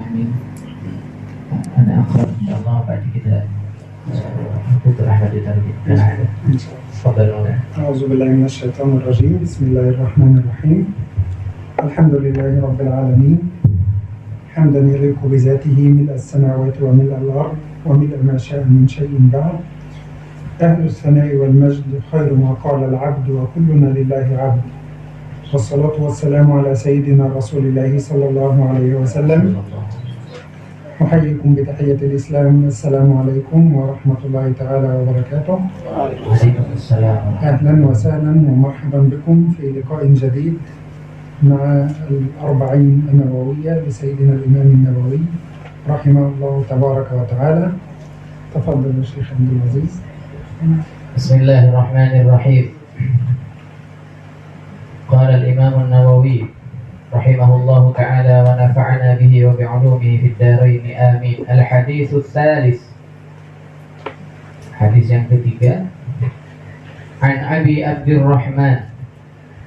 Amin. أنا أقرأ إن شاء الله بعد كده دكتور أحمد يترجم. تفضل. أعوذ بالله من الشيطان الرجيم. بسم الله الرحمن الرحيم. الحمد لله رب العالمين، حمدا يليق بذاته ملء السماوات وملء الأرض وملء ما شاء من شيء بعد. أهل الثناء والمجد خير ما قال العبد وكلنا لله عبد. والصلاة والسلام على سيدنا رسول الله صلى الله عليه وسلم. أحييكم بتحية الإسلام. السلام عليكم ورحمة الله تعالى وبركاته. وعليكم السلام. أهلا وسهلا ومرحبا بكم في لقاء جديد مع الأربعين النووية لسيدنا الإمام النووي رحمه الله تبارك وتعالى. تفضل يا شيخ عبد العزيز. بسم الله الرحمن الرحيم. قال الإمام النووي رحمه الله تعالى ونفعنا به وبعلومه في الدارين آمين. الحديث الثالث. Hadis yang ketiga. An Abi Abdurrahman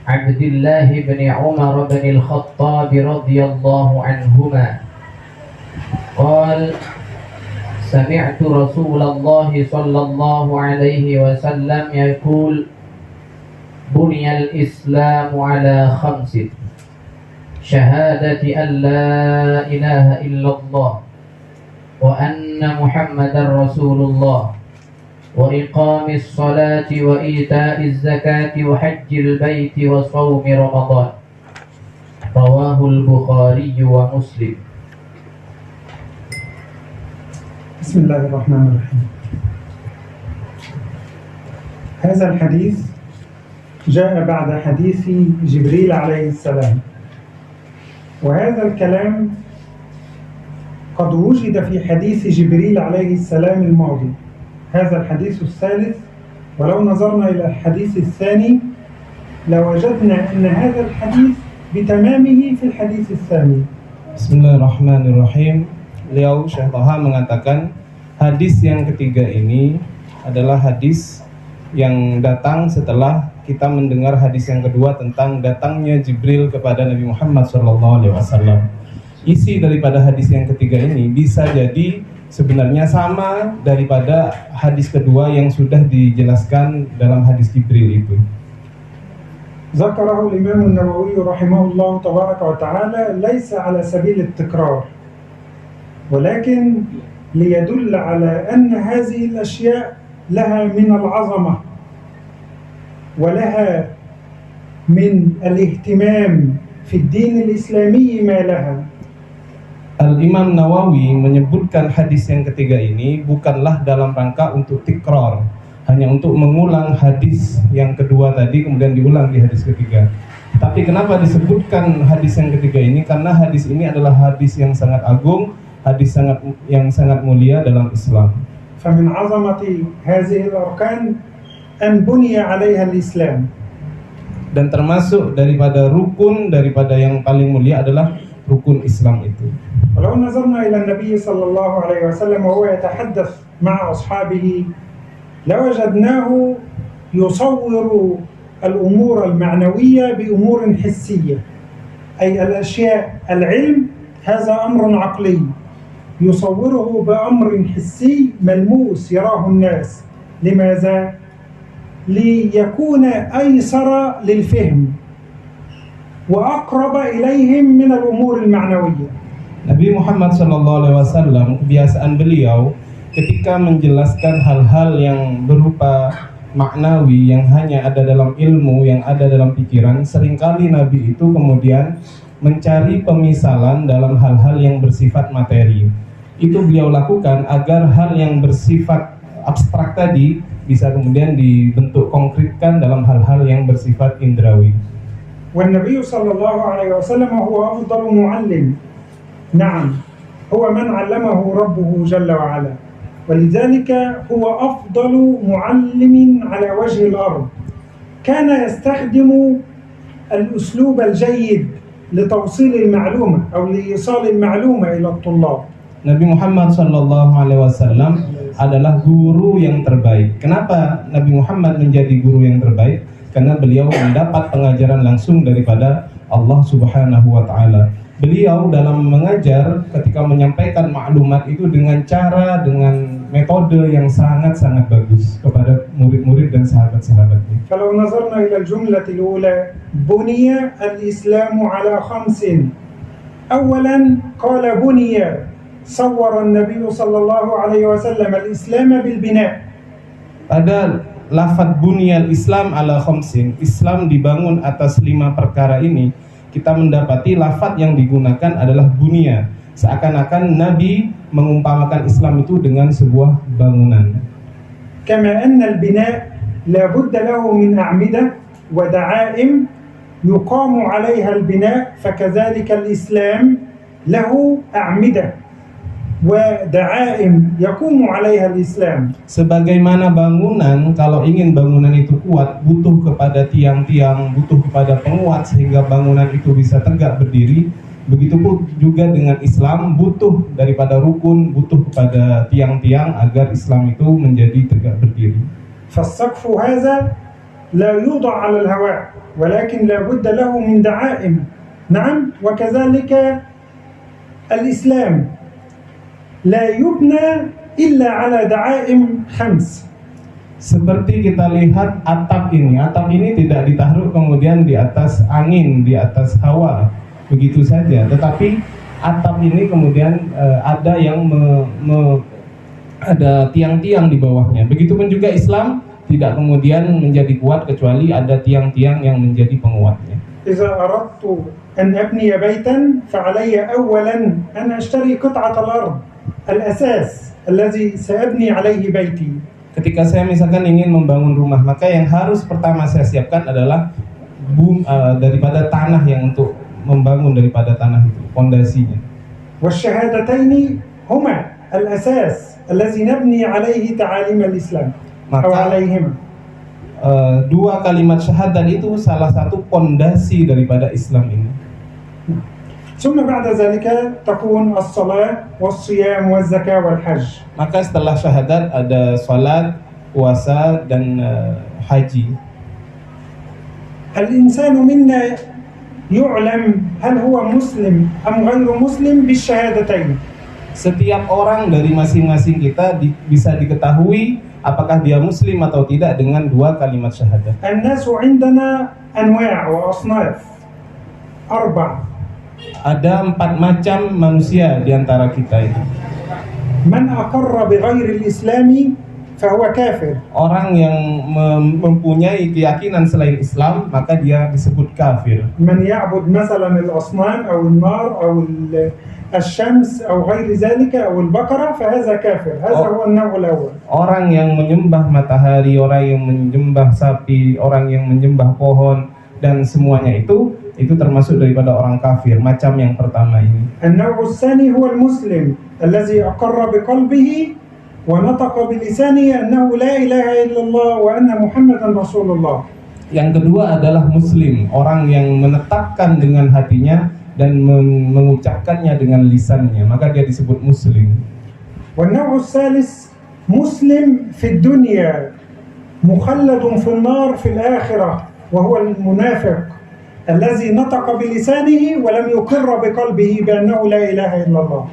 Abdullah bin Umar bin Al-Khattab radhiyallahu anhuma qala sami'tu Rasulullah sallallahu alaihi wasallam yaqul buniyal Islamu ala khamsin syahadati an la ilaha illallah wa anna Muhammadar Rasulullah wa iqamis salati wa ita'iz zakati wa hajjil baiti wa shaumi Ramadan. Rawahul Bukhari wa Muslim. Bismillahirrahmanirrahim. هذا الحديث جاء بعد حديث جبريل عليه السلام، وهذا الكلام قد وجد في حديث جبريل عليه السلام الماضي. هذا الحديث الثالث، ولو نظرنا إلى الحديث الثاني لوجدنا أن هذا الحديث بتمامه في الحديث الثاني. Bismillahirrahmanirrahim. Beliau Syekh Thaha mengatakan hadis yang ketiga ini adalah hadis yang datang setelah kita mendengar hadis yang kedua tentang datangnya Jibril kepada Nabi Muhammad SAW. Isi daripada hadis yang ketiga ini bisa jadi sebenarnya sama daripada hadis kedua yang sudah dijelaskan dalam hadis Jibril itu. ذكره الإمام النووي رحمه الله تبارك وتعالى ليس على سبيل التكرار، ولكن ليدل على أن هذه الأشياء لها من العظمة ولها من الاهتمام في الدين الإسلامي ما لها. Al-Imam Nawawi menyebutkan hadis yang ketiga ini bukanlah dalam rangka untuk tikrar, hanya untuk mengulang hadis yang kedua tadi kemudian diulang di hadis ketiga. Tapi kenapa disebutkan hadis yang ketiga ini? Karena hadis ini adalah hadis yang sangat agung, hadis yang sangat mulia dalam Islam. فمن عظمة هذه الأركان أن بني عليها الإسلام. Dan termasuk daripada rukun daripada yang paling mulia adalah rukun Islam itu. ولو نظرنا إلى النبي صلى الله عليه وسلم وهو يتحدث مع أصحابه لوجدناه يصور الأمور المعنوية بأمور حسية، أي الأشياء العلم هذا أمر عقلي يصوره بأمر حسي ملموس يراه الناس. لماذا؟ ليكون أيسر للفهم وأقرب إليهم من الأمور المعنوية. Nabi Muhammad SAW kebiasaan beliau ketika menjelaskan hal-hal yang berupa maknawi yang hanya ada dalam ilmu, yang ada dalam pikiran, seringkali Nabi itu kemudian mencari pemisalan dalam hal-hal yang bersifat materi. Itu beliau lakukan agar hal yang bersifat abstrak tadi bisa kemudian dibentuk konkretkan dalam hal-hal yang bersifat indrawi. والنبي صلى الله عليه وسلم هو أفضل معلم. نعم، هو من علمه ربه جل وعلا، ولذلك هو أفضل معلم على وجه الأرض. كان يستخدم الأسلوب الجيد لتوصيل المعلومة أو لإيصال المعلومة إلى الطلاب. Nabi Muhammad SAW adalah guru yang terbaik. Kenapa Nabi Muhammad menjadi guru yang terbaik? Karena beliau mendapat pengajaran langsung daripada Allah Subhanahu wa Ta'ala. beliau dalam mengajar ketika menyampaikan maklumat itu dengan cara, dengan metode yang sangat-sangat bagus kepada murid-murid dan sahabat-sahabatnya. فلو نظرنا إلى الجملة الأولى بني الإسلام على 5. أولا قال بني صور النبي صلى الله عليه وسلم الإسلام بالبناء. Pada lafadz bunyal Islam ala khamsin, Islam dibangun atas 5 perkara ini, kita mendapati lafadz yang digunakan adalah bunya. Seakan-akan Nabi mengumpamakan Islam itu dengan sebuah bangunan. كما أن البناء لا بد له من أعمدة ودعائم يقام عليها البناء، فكذلك الإسلام له أعمدة ودعائم يقوم عليها الإسلام. Sebagaimana bangunan, kalau ingin bangunan itu kuat, butuh kepada tiang-tiang, butuh kepada penguat sehingga bangunan itu bisa tegak berdiri. Begitupun juga dengan Islam, butuh daripada rukun, butuh kepada tiang-tiang agar Islam itu menjadi tegak berdiri. فالسقف هذا لا يوضع على الهواء ولكن لا بد له من دعائم. نعم، وكذلك الإسلام لا يبنى إلا على دعائم 5. Seperti kita lihat atap ini tidak ditaruh kemudian di atas angin, di atas hawa, begitu saja. Tetapi atap ini kemudian ada yang ada tiang-tiang di bawahnya. Begitupun juga Islam tidak kemudian menjadi kuat kecuali ada tiang-tiang yang menjadi penguatnya. إذا أردت أن أبني بيتا فعلي أولا أن أشتري قطعة الأرض، الأساس الذي سأبني عليه بيتي. Ketika saya misalkan ingin membangun rumah, maka yang harus pertama saya siapkan adalah daripada tanah yang untuk membangun daripada tanah itu, fondasinya. والشهادتين هما الأساس الذي نبني عليه تعاليم الإسلام أو عليهما. Dua kalimat syahadat itu salah satu fondasi daripada Islam ini. ثم بعد ذلك تكون الصلاة والصيام والزكاة والحج. Maka setelah syahadat ada salat, puasa dan haji. الإنسان منا يعلم هل هو مسلم أم غير مسلم بالشهادتين. Setiap orang dari masing-masing kita bisa diketahui apakah dia muslim atau tidak dengan dua kalimat syahadat. الناس عندنا أنواع وأصناف 4. Ada 4 macam manusia di antara kita ini. من أقر بغير الإسلام فهو كافر. Orang yang mempunyai keyakinan selain Islam maka dia disebut kafir. من يعبد مثلا الأصنام أو النار أو الشمس أو غير ذلك أو البقرة فهذا كافر. هذا هو النوع الأول. Orang yang menyembah matahari, orang yang menyembah sapi, orang yang menyembah pohon dan semuanya itu termasuk daripada orang kafir, macam yang pertama ini. النوع الثاني هو المسلم الذي أقر بقلبه ونطق بلسانه أنه لا إله إلا الله وأن محمدا رسول الله. Yang kedua adalah muslim, orang yang menetapkan dengan hatinya dan mengucapkannya dengan lisannya, maka dia disebut muslim. والنوع الثالث مسلم في الدنيا مخلد في النار في الآخرة وهو المنافق الذي نطق بلسانه ولم يقر بقلبه بأنه لا إله إلا الله.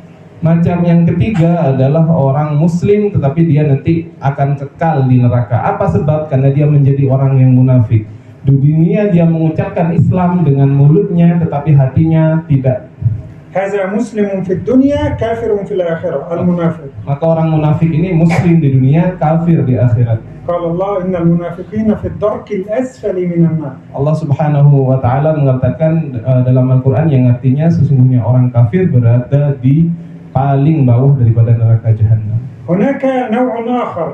Macam yang ketiga adalah orang muslim tetapi dia nanti akan kekal di neraka. Apa sebab? Karena dia menjadi orang yang munafik. Di dunia dia mengucapkan Islam dengan mulutnya tetapi hatinya tidak. هذا مسلم في الدنيا كافر في الآخرة المنافق. Maka orang munafik ini muslim di dunia, kafir di akhirat. قال الله إن المنافقين في الدرك الأسفل من النار. Allah Subhanahu wa taala mengatakan dalam Al-Qur'an yang artinya sesungguhnya orang kafir berada di paling bawah daripada neraka jahanam. هناك نوع آخر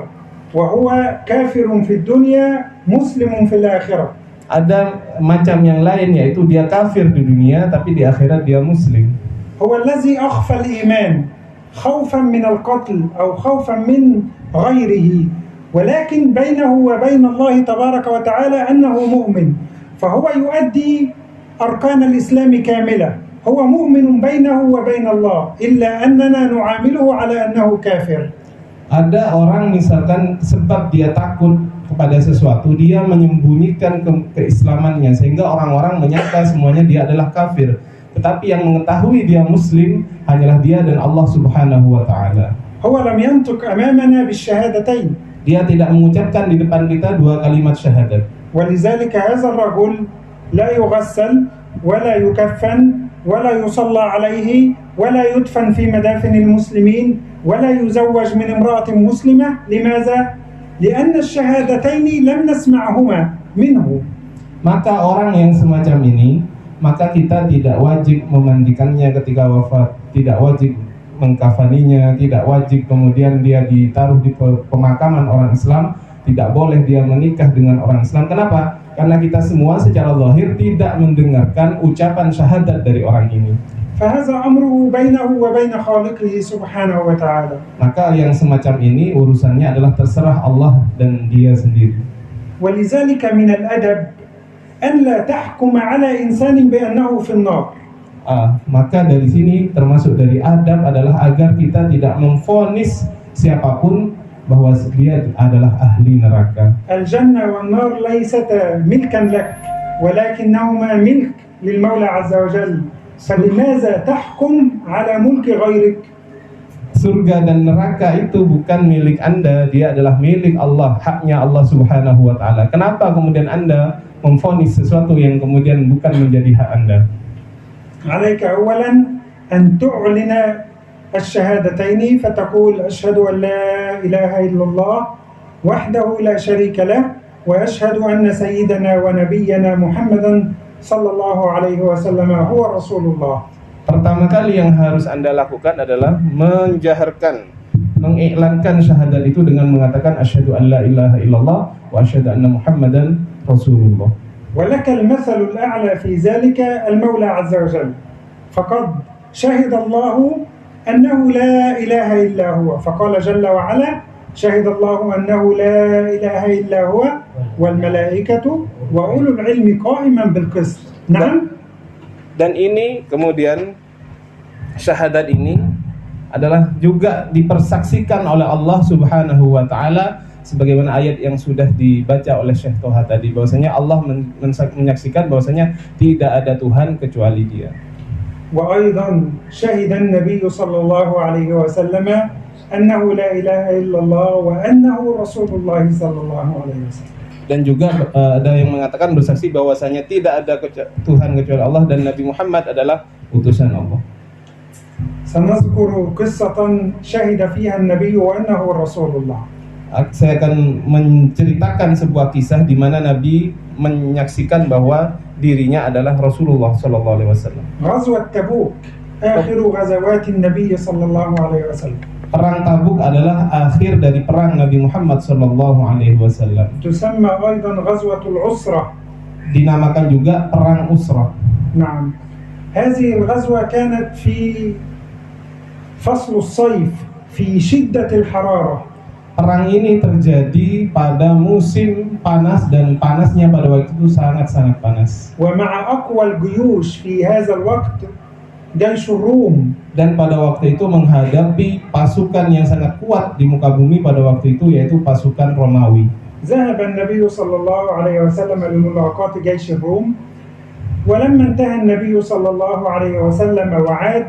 وهو كافر في الدنيا مسلم في الآخرة. Ada macam yang lain yaitu dia kafir di dunia tapi di akhirat dia muslim. هو الذي أخفى الإيمان خوفا من القتل أو خوفا من غيره ولكن بينه وبين الله تبارك وتعالى أنه مؤمن فهو يؤدي أركان الإسلام كاملة. هو مؤمن بينه وبين الله إلا أننا نعامله على أنه كافر. Ada orang misalkan sebab dia takut kepada sesuatu dia menyembunyikan keislamannya sehingga orang-orang menyangka semuanya dia adalah kafir. Tetapi yang mengetahui dia muslim hanyalah dia dan Allah Subhanahu wa taala. هو لم ينطق أمامنا بالشهادتين. Dia tidak mengucapkan di depan kita dua kalimat syahadat. ولذلك هذا الرجل لا يغسل ولا يكفن ولا يصلى عليه ولا يدفن في مدافن المسلمين ولا يزوج من امرأة مسلمة. لماذا؟ لأن الشهادتين لم نسمعهما منه. Maka orang yang semacam ini, maka kita tidak wajib memandikannya ketika wafat, tidak wajib mengkafaninya, tidak wajib kemudian dia ditaruh di pemakaman orang Islam, tidak boleh dia menikah dengan orang Islam. Kenapa? Karena kita semua secara zahir tidak mendengarkan ucapan syahadat dari orang ini. فهذا أمره بينه وبين خالقه سبحانه وتعالى. Maka yang semacam ini urusannya adalah terserah Allah dan dia sendiri. ولذلك من الأدب أن لا تحكم على إنسان بأنه في النار. Maka dari sini termasuk dari adab adalah agar kita tidak memvonis siapapun bahwa dia adalah ahli neraka. الجنة والنار ليستا ملكا لك ولكنهما ملك للمولى عز وجل. فلماذا تحكم على ملك غيرك؟ Surga dan neraka itu bukan milik Anda, dia adalah milik Allah, haknya Allah Subhanahu wa taala. Kenapa kemudian Anda memvonis sesuatu yang kemudian bukan menjadi hak Anda? عليك أولا أن تعلن الشهادتين فتقول أشهد أن لا إله إلا الله وحده لا شريك له وأشهد أن سيدنا ونبينا محمدا صلى الله عليه وسلم هو رسول الله. Pertama kali yang harus Anda lakukan adalah menjaharkan, mengiklankan syahadat itu dengan mengatakan asyhadu an la ilaha illallah wa asyhadu anna Muhammadan Rasulullah. ولك المثل الأعلى في ذلك المولى عز وجل. فقد شهد الله أنه لا إله إلا هو فقال جل وعلا شهد الله أنه لا إله إلا هو والملائكة وأولو العلم قائما بالقسط. نعم. Dan ini kemudian syahadat ini adalah juga dipersaksikan oleh Allah Subhanahu wa taala sebagaimana ayat yang sudah dibaca oleh Syekh Toha tadi, bahwasanya Allah menyaksikan bahwasanya tidak ada Tuhan kecuali Dia. وأيضا شهد النبي صلى الله عليه وسلم أنه لا إله إلا الله وأنه رسول الله صلى الله عليه وسلم. Dan juga ada yang mengatakan bersaksi bahwasanya tidak ada Tuhan kecuali Allah dan Nabi Muhammad adalah utusan Allah. سنذكر قصة شهد فيها النبي وأنه رسول الله. Saya akan menceritakan sebuah kisah di mana Nabi menyaksikan bahwa dirinya adalah Rasulullah sallallahu alaihi wasallam. غزوة تبوك آخر غزوات النبي صلى الله عليه وسلم. Perang Tabuk adalah akhir dari perang Nabi Muhammad sallallahu alaihi wasallam. تسمى أيضا غزوة العسرة. Dinamakan juga perang Usrah. نعم. هذه الغزوة كانت في فصل الصيف في شدة الحرارة. Perang ini terjadi pada musim panas dan panasnya pada waktu itu sangat-sangat panas. ومع أقوى الجيوش في هذا الوقت جيش الروم. Dan pada waktu itu menghadapi pasukan yang sangat kuat di muka bumi pada waktu itu, yaitu pasukan Romawi. ذهب النبي صلى الله عليه وسلم لملاقاة جيش الروم ولما انتهى النبي صلى الله عليه وسلم وعاد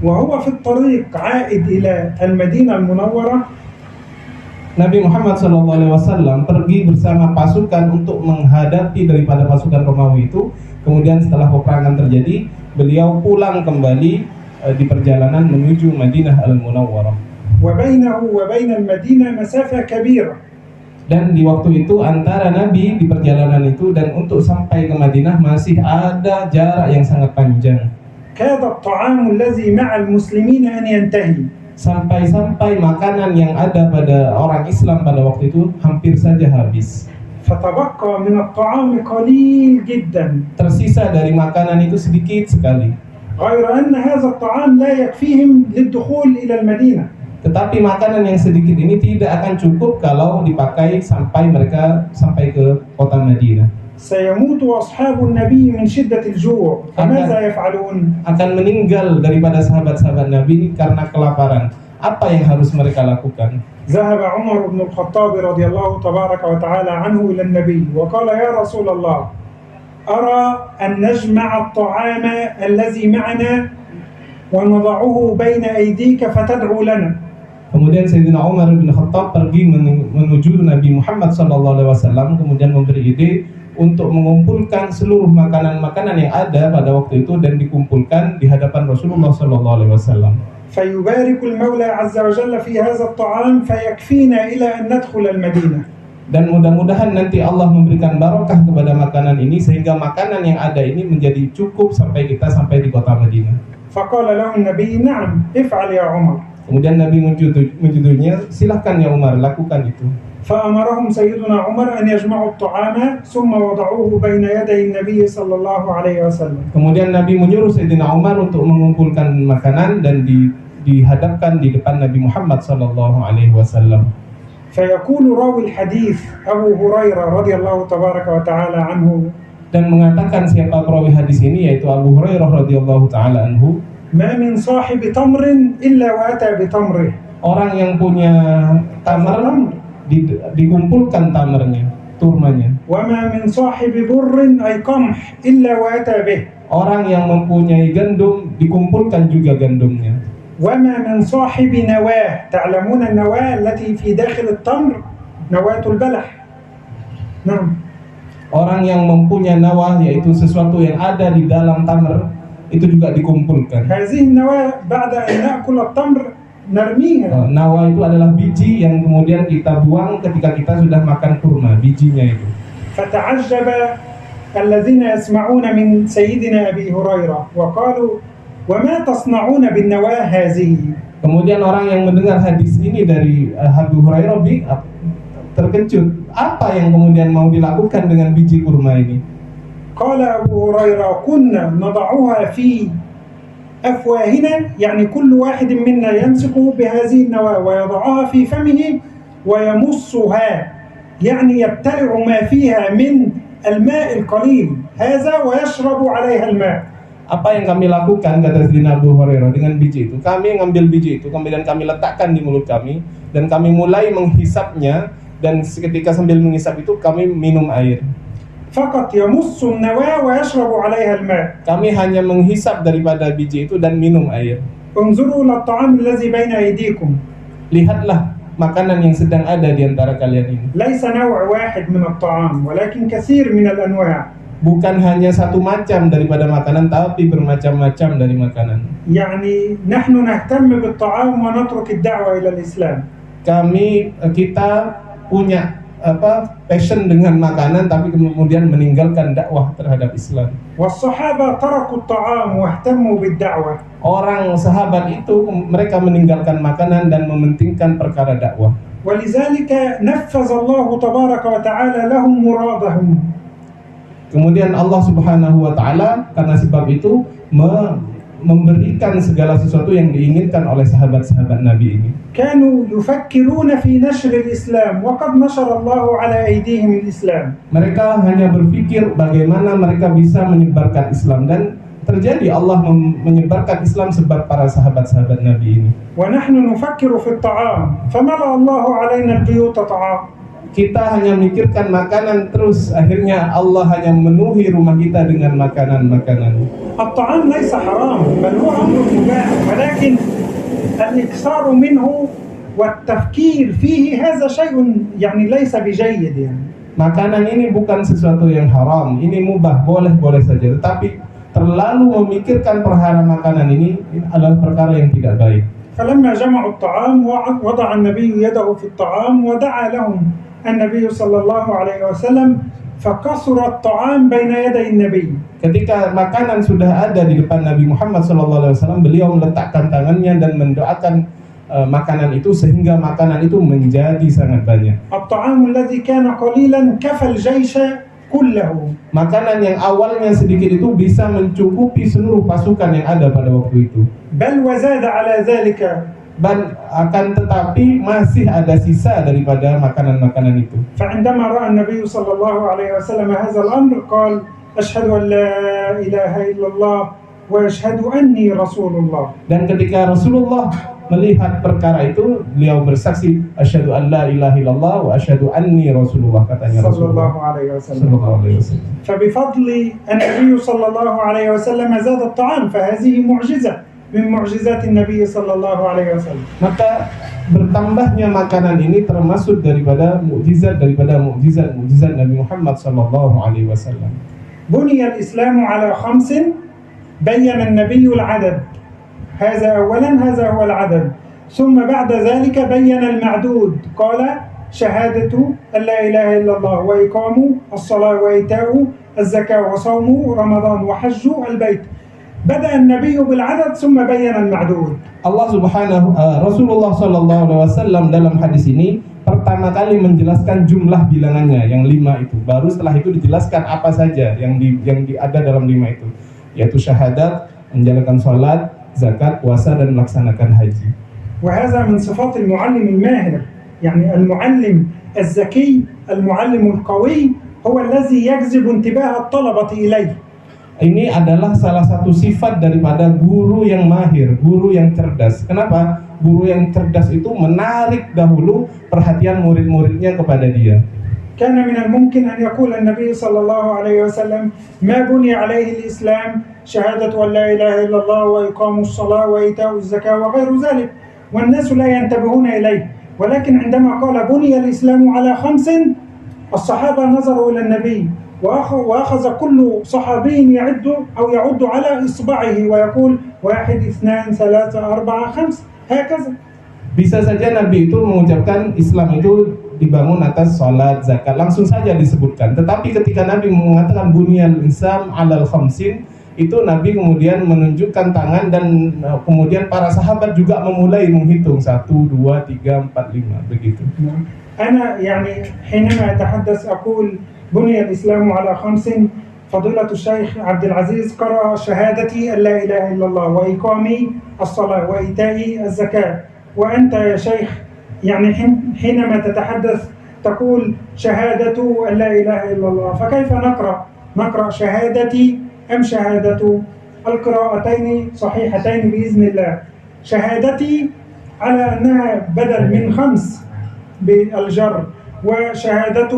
وهو في الطريق عائد إلى المدينة المنورة. Nabi Muhammad SAW pergi bersama pasukan untuk menghadapi daripada pasukan Romawi itu. Kemudian setelah peperangan terjadi, beliau pulang kembali di perjalanan menuju Madinah Al-Munawwarah. وبينه وبين المدينة مسافة كبيرة. Dan di waktu itu antara Nabi di perjalanan itu dan untuk sampai ke Madinah masih ada jarak yang sangat panjang. كاد الطعام الذي مع المسلمين أن ينتهي. Sampai-sampai makanan yang ada pada orang Islam pada waktu itu hampir saja habis. فتبقى من الطعام قليل جدا. Tersisa dari makanan itu sedikit sekali. غير أن هذا الطعام لا يكفيهم للدخول إلى المدينة. Tetapi makanan yang sedikit ini tidak akan cukup kalau dipakai sampai mereka sampai ke kota Madinah. سيموت أصحاب النبي من شدة الجوع. فماذا يفعلون؟ Akan meninggal daripada sahabat-sahabat Nabi ini karena kelaparan. Apa yang harus mereka lakukan? ذهب عمر بن الخطاب رضي الله تبارك وتعالى عنه إلى النبي وقال يا رسول الله أرى أن نجمع الطعام الذي معنا ونضعه بين أيديك فتدعو لنا. Kemudian Sayyidina Umar bin Khattab pergi menuju Nabi Muhammad SAW, kemudian memberi ide untuk mengumpulkan seluruh makanan-makanan yang ada pada waktu itu dan dikumpulkan di hadapan Rasulullah SAW. فيبارك المولى عز وجل في هذا الطعام فيكفينا إلى أن ندخل المدينة. Dan mudah-mudahan nanti Allah memberikan barokah kepada makanan ini sehingga makanan yang ada ini menjadi cukup sampai kita sampai di kota Madinah. فقال له النبي نعم افعل يا عمر. Kemudian Nabi menjudulnya, silahkan ya Umar, lakukan itu. فأمرهم سيدنا عمر أن يجمعوا الطعام ثم وضعوه بين يدي النبي صلى الله عليه وسلم. Kemudian Nabi menyuruh Sayyidina Umar untuk mengumpulkan makanan dan dihadapkan di depan Nabi Muhammad SAW. فيقول راوي الحديث أبو هريرة رضي الله تبارك وتعالى عنه. Dan mengatakan siapa perawi hadis ini, yaitu Abu Hurairah radhiyallahu taala anhu, ما من صاحب تمر إلا وأتى بتمره. orang yang punya tamar dikumpulkan tamarnya, turmanya. وما من صاحب بر أي قمح إلا وأتى به. Orang yang mempunyai gandum dikumpulkan juga gandumnya. وما من صاحب نواة. تعلمون النواة التي في داخل التمر نواة البلح. نعم. Orang yang mempunyai nawah, yaitu sesuatu yang ada di dalam tamar, itu juga dikumpulkan. هذه النواة بعد أن نأكل التمر نرميها. Nawah itu adalah biji yang kemudian kita buang ketika kita sudah makan kurma, bijinya itu. فتعجب الذين يسمعون من سيدنا أبي هريرة وقالوا وما تصنعون بالنواة هذه. Kemudian orang yang mendengar hadis ini dari Abu Hurairah terkejut, apa yang kemudian mau dilakukan dengan biji kurma ini? قال أبو هريرة كنا نضعها في أفواهنا يعني كل واحد منا يمسك بهذه النواة ويضعها في فمه ويمصها يعني يبتلع ما فيها من الماء القليل هذا ويشرب عليها الماء. Apa yang kami lakukan, kata Sayyidina Abu Hurairah, dengan biji itu? Kami ngambil biji itu, kemudian kami letakkan di mulut kami, dan kami mulai menghisapnya, dan ketika sambil menghisap itu kami minum air. فقط يمص النواة ويشرب عليها الماء. Kami hanya menghisap daripada biji itu dan minum air. انظروا للطعام الذي بين أيديكم. Lihatlah makanan yang sedang ada di antara kalian ini. ليس نوع واحد من الطعام ولكن كثير من الأنواع. Bukan hanya satu macam daripada makanan, tapi bermacam-macam dari makanan. يعني نحن نهتم بالطعام ونترك الدعوة إلى الإسلام. Kita punya passion dengan makanan, tapi kemudian meninggalkan dakwah terhadap Islam. والصحابة تركوا الطعام واهتموا بالدعوة. Orang sahabat itu mereka meninggalkan makanan dan mementingkan perkara dakwah. ولذلك نفذ الله تبارك وتعالى لهم مرادهم. Kemudian Allah Subhanahu wa taala karena sebab itu memberikan segala sesuatu yang diinginkan oleh sahabat-sahabat Nabi ini. كانوا يفكرون في نشر الإسلام وقد نشر الله على أيديهم الإسلام. Mereka hanya berpikir bagaimana mereka bisa menyebarkan Islam, dan terjadi Allah menyebarkan Islam sebab para sahabat-sahabat Nabi ini. ونحن نفكر في الطعام فملأ الله علينا البيوت طعام. Kita hanya memikirkan makanan terus, akhirnya Allah hanya memenuhi rumah kita dengan makanan-makanan. الطعام ليس حرام بل هو أمر مباح ولكن الإكثار منه والتفكير فيه هذا شيء يعني ليس بجيد يعني. Makanan ini bukan sesuatu yang haram, ini mubah, boleh-boleh saja. Tetapi terlalu memikirkan perkara makanan ini adalah perkara yang tidak baik. فلما جمعوا الطعام وضع النبي يده في الطعام ودعا لهم النبي صلى الله عليه وسلم فكسر الطعام بين يدي النبي. Ketika makanan sudah ada di depan Nabi Muhammad SAW, beliau meletakkan tangannya dan mendoakan makanan itu sehingga makanan itu menjadi sangat banyak. الطعام الذي كان قليلا كفى الجيش كله. Makanan yang awalnya sedikit itu bisa mencukupi seluruh pasukan yang ada pada waktu itu. بل وزاد على ذلك. Dan akan tetapi masih ada sisa daripada makanan-makanan itu. فعندما رأى النبي صلى الله عليه وسلم هذا الأمر قال أشهد أن لا إله إلا الله وأشهد أني رسول الله. Dan ketika Rasulullah melihat perkara itu, beliau bersaksi asyhadu an la ilaha illallah wa asyhadu anni rasulullah, katanya صلى الله Rasulullah عليه وسلم. sallallahu alaihi wasallam. فبفضل النبي صلى الله عليه وسلم زاد الطعام، فهذه معجزة من معجزات النبي صلى الله عليه وسلم. Maka bertambahnya makanan ini termasuk daripada mukjizat Nabi Muhammad sallallahu alaihi wasallam. بني الإسلام على 5 بين النبي العدد، هذا أولا، هذا هو العدد، ثم بعد ذلك بين المعدود، قال شهادة أن لا إله إلا الله وإقام الصلاة وإيتاء الزكاة وصوم رمضان وحج البيت. بدأ النبي بالعدد ثم بين المعدود. Rasulullah sallallahu alaihi wasallam dalam hadis ini pertama kali menjelaskan jumlah bilangannya yang 5 itu. Baru setelah itu dijelaskan apa saja yang ada dalam 5 itu, yaitu syahadat, menjalankan salat, zakat, puasa, dan melaksanakan haji. وهذا من صفات المعلم الماهر، يعني المعلم الذكي، المعلم القوي هو الذي يجذب انتباه الطلبة إليه. Ini adalah salah satu sifat daripada guru yang mahir, guru yang cerdas. Kenapa? Guru yang cerdas itu menarik dahulu perhatian murid-muridnya kepada dia. كان من الممكن أن يقول النبي صلى الله عليه وسلم ما بني عليه الإسلام شهادة أن لا إله إلا الله وإقام الصلاة وإيتاء الزكاة وغير ذلك، والناس لا ينتبهون إليه. ولكن عندما قال بني الإسلام على 5، الصحابة نظروا إلى النبي وأخذ كل صحابي يعد على إصبعه ويقول 1 2 3 4 5 هكذا. Bisa saja Nabi itu mengucapkan Islam itu dibangun atas salat, zakat, langsung saja disebutkan. Tetapi ketika Nabi mengatakan bunyal Islam alal khamsin, itu Nabi kemudian menunjukkan tangan dan kemudian para sahabat juga memulai menghitung 1, 2, 3, 4, 5 begitu. أنا يعني حينما أتحدث أقول بني الإسلام على 5، فضيلة الشيخ عبد العزيز قرأ شهادتي أن لا إله إلا الله وإقام الصلاة وإيتاء الزكاة، وأنت يا شيخ يعني حينما تتحدث تقول شهادة أن لا إله إلا الله، فكيف نقرأ شهادتي أم شهادة؟ القراءتين صحيحتين بإذن الله. شهادتي على أنها بدل من 5 بالجر، وشهادة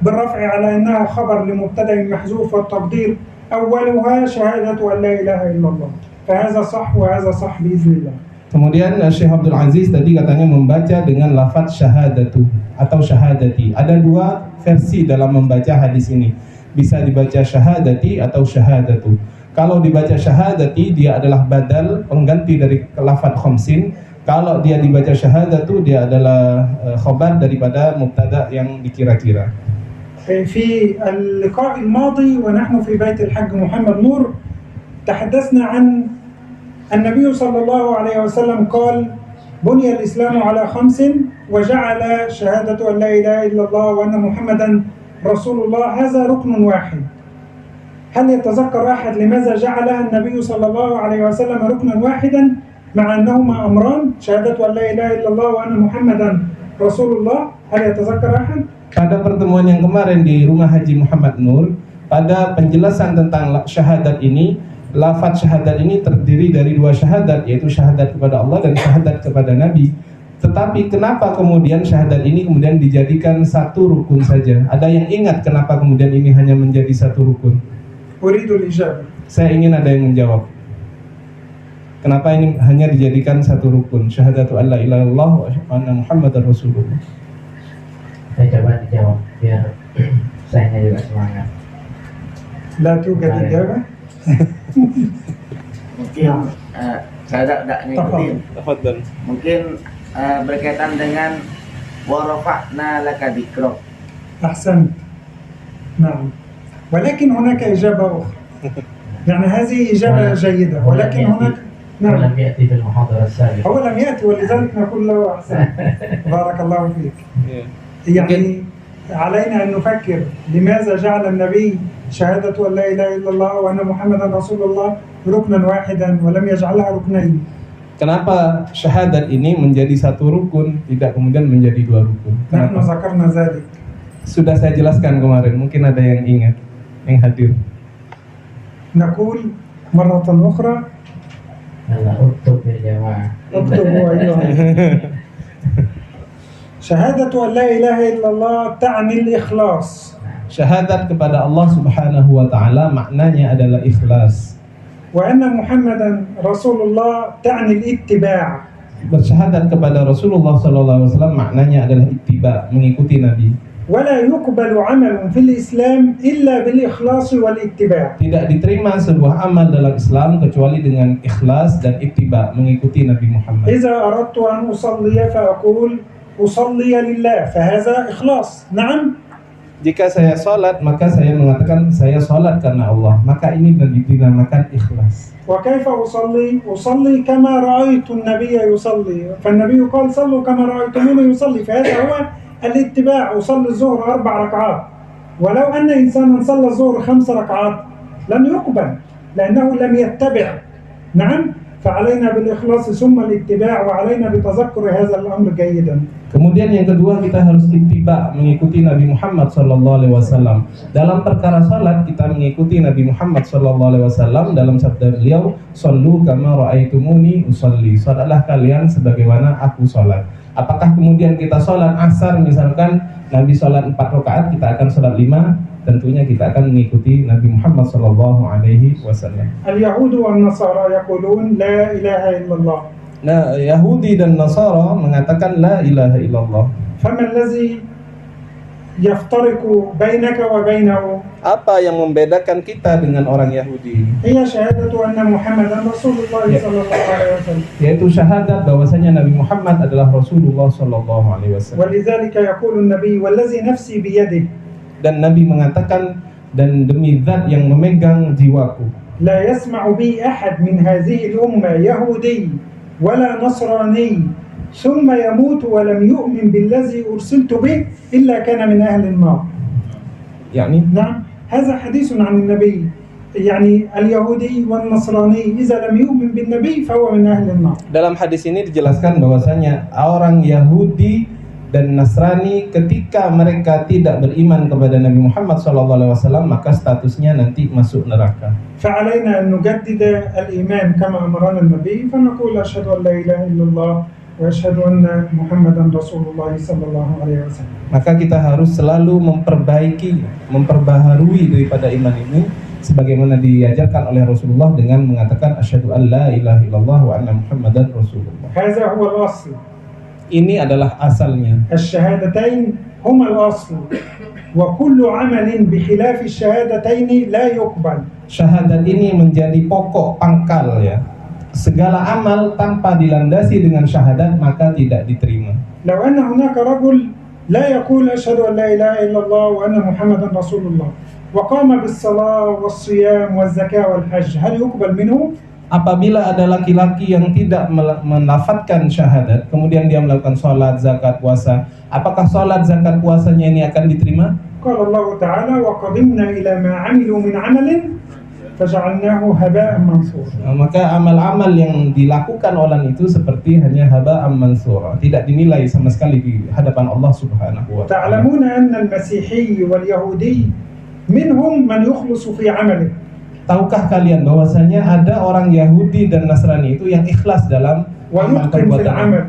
بالرفع على أنها خبر لمبتدأ محذوف، والتقدير أولها شهادة أن لا إله إلا الله. فهذا صح وهذا صح بإذن الله. Kemudian Syekh Abdul Aziz tadi katanya membaca dengan lafaz syahadatu atau syahadati. Ada 2 versi dalam membaca hadis ini. Bisa dibaca syahadati atau syahadatu. Kalau dibaca syahadati, dia adalah badal, pengganti dari lafaz khamsin. Kalau dia dibaca syahadatu, dia adalah khabar daripada mubtada yang dikira-kira. في اللقاء الماضي ونحن في بيت الحج محمد نور تحدثنا عن النبي صلى الله عليه وسلم قال بني الإسلام على 5 وجعل شهادة أن لا إله إلا الله وأن محمدا رسول الله، هذا ركن واحد. هل يتذكر أحد لماذا جعل النبي صلى الله عليه وسلم ركنا واحدا مع أنهما أمران، شهادة أن لا إله إلا الله وأن محمدا رسول الله؟ هل يتذكر أحد؟ Pada pertemuan yang kemarin di Rumah Haji Muhammad Nur, pada penjelasan tentang syahadat ini, lafaz syahadat ini terdiri dari 2 syahadat, yaitu syahadat kepada Allah dan syahadat kepada Nabi. Tetapi kenapa kemudian syahadat ini kemudian dijadikan satu rukun saja? Ada yang ingat kenapa kemudian ini hanya menjadi satu rukun? Uridul ijabah. Saya ingin ada yang menjawab. Kenapa ini hanya dijadikan satu rukun? Syahadatu an la ilaha illallah wa anna Muhammadar Rasulullah. Saya coba dijawab biar saya juga semangat. لا توجد إجابة. Mungkin saya tidak ngikutin. Tafadhal. Mungkin berkaitan dengan warafa'na laka dzikrak. أحسنت. نعم. ولكن هناك إجابة أخرى. يعني هذه إجابة جيدة، ولكن هناك نعم. ولم يأتي في المحاضرة السابقة. هو لم يأتي ولذلك نقول له أحسنت. بارك الله فيك. يعني علينا أن نفكر لماذا جعل النبي شهادة أن لا إله إلا الله وأن محمدا رسول الله ركنا واحدا ولم يجعلها ركنين. Kenapa syahadat ini menjadi satu rukun, tidak kemudian menjadi 2 rukun? نحن Kenapa? ذكرنا ذلك. Sudah saya jelaskan kemarin, mungkin ada yang ingat, yang hadir. نقول مرة أخرى Allah uktub ya jamaah. اكتبوا أيها. شهادة أن لا إله إلا الله تعني الإخلاص. Syahadat kepada Allah Subhanahu wa taala maknanya adalah ikhlas. وأن محمدا رسول الله تعني الاتباع. Bersyahadat kepada Rasulullah sallallahu alaihi wasallam maknanya adalah ittiba, mengikuti Nabi. ولا يقبل عمل في الإسلام إلا بالإخلاص والاتباع. Tidak diterima sebuah amal dalam Islam kecuali dengan ikhlas dan ittiba, mengikuti Nabi Muhammad. إذا أردت أن أصلي فأقول أصلي لله فهذا إخلاص. نعم. Jika saya sholat, maka saya mengatakan saya sholat karena Allah. Maka ini dinamakan ikhlas. وكيف أصلي؟ أصلي كما رأيت النبي يصلي، فالنبي قال صلوا كما رأيتموني يصلي، فهذا هو الاتباع. أصلي الظهر 4 ركعات، ولو أن إنسانا صلى الظهر 5 ركعات لن يقبل لأنه لم يتبع. نعم، فعلينا بالإخلاص ثم الاتباع، وعلينا بتذكر هذا الأمر جيدا. Kemudian yang kedua, kita harus ittiba, mengikuti Nabi Muhammad SAW. Dalam perkara salat kita mengikuti Nabi Muhammad SAW dalam sabda beliau, "Shallu kama ra'aitumuni usolli." Salatlah kalian sebagaimana aku salat. Apakah kemudian kita salat asar misalkan Nabi salat 4 rakaat, kita akan salat 5? Tentunya kita akan mengikuti Nabi Muhammad SAW. اليهود والنصارى يقولون لا إله إلا الله. Nah, Yahudi dan Nasara mengatakan la ilaha illallah. فما الذي يفترق بينك وبينه؟ Apa yang membedakan kita dengan orang Yahudi? هي شهادة أن محمدا رسول الله صلى الله عليه وسلم. Yaitu syahadat bahwasanya Nabi Muhammad adalah Rasulullah sallallahu alaihi wasallam. ولذلك يقول النبي والذي نفسي بيده. Dan Nabi mengatakan, dan demi zat yang memegang jiwaku, لا يسمع بي أحد من هذه الأمة يهودي ولا نصراني ثم يموت ولم يؤمن بالذي أرسلت به إلا كان من أهل النار. yakni نعم، هذا حديث عن النبي، يعني اليهودي والنصراني إذا لم يؤمن بالنبي فهو من أهل النار. dalam hadis ini dijelaskan bahwasanya orang Yahudi dan Nasrani ketika mereka tidak beriman kepada Nabi Muhammad SAW, maka statusnya nanti masuk neraka. فعلينا أن نجدد الإيمان كما أمرنا النبي فنقول أشهد أن لا إله إلا الله وأشهد أن محمدا رسول الله صلى الله عليه وسلم. Maka kita harus selalu memperbaharui daripada iman ini sebagaimana diajarkan oleh Rasulullah dengan mengatakan asyhadu an la ilaha illallah wa anna muhammadan rasulullah. هذا هو الأصل. Ini adalah asalnya. الشهادتين هما الأصل وكل عمل بخلاف الشهادتين لا يقبل. Syahadat ini menjadi pokok pangkal ya. Segala amal tanpa dilandasi dengan syahadat maka tidak diterima. لو أن هناك رجل لا يقول أشهد أن لا إله إلا الله وأن محمدا رسول الله وقام بالصلاة والصيام والزكاة والحج هل يقبل منه؟ Apabila ada laki-laki yang tidak melafadzkan syahadat, kemudian dia melakukan sholat, zakat, puasa, apakah sholat, zakat, puasanya ini akan diterima? قال الله تعالى وقدمنا إلى ما عملوا من عمل فجعلناه هباء منثورا. Maka amal-amal yang dilakukan orang itu seperti hanya haba'an mansura, tidak dinilai sama sekali di hadapan Allah Subhanahu wa ta'ala. تعلمون أن المسيحي واليهودي منهم من يخلص في عمله. Tahukah kalian bahwasanya ada orang Yahudi dan Nasrani itu yang ikhlas dalam amal perbuatan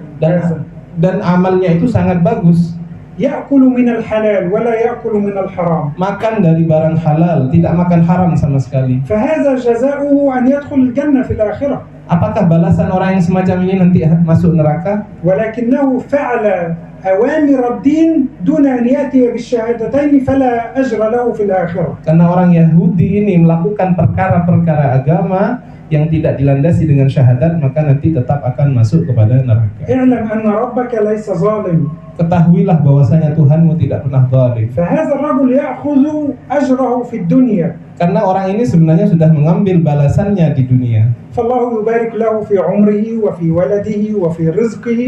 dan amalnya itu sangat bagus. يأكل من الحلال ولا يأكل من الحرام. Makan dari barang halal, tidak makan haram sama sekali. فهذا جزاؤه أن يدخل الجنة في الآخرة. Apakah balasan orang yang semacam ini nanti masuk neraka? ولكنه فعل أوامر الدين دون أن يأتي بالشهادتين فلا أجر له في الآخرة. Karena orang Yahudi ini melakukan perkara-perkara agama yang tidak dilandasi dengan syahadat, maka nanti tetap akan masuk kepada neraka. اعلم أن ربك ليس ظالم. Ketahuilah bahwasanya Tuhanmu tidak pernah zalim. فهذا الرجل يأخذ أجره في الدنيا. Karena orang ini sebenarnya sudah mengambil balasannya di dunia. فالله يبارك له في عمره وفي ولده وفي رزقه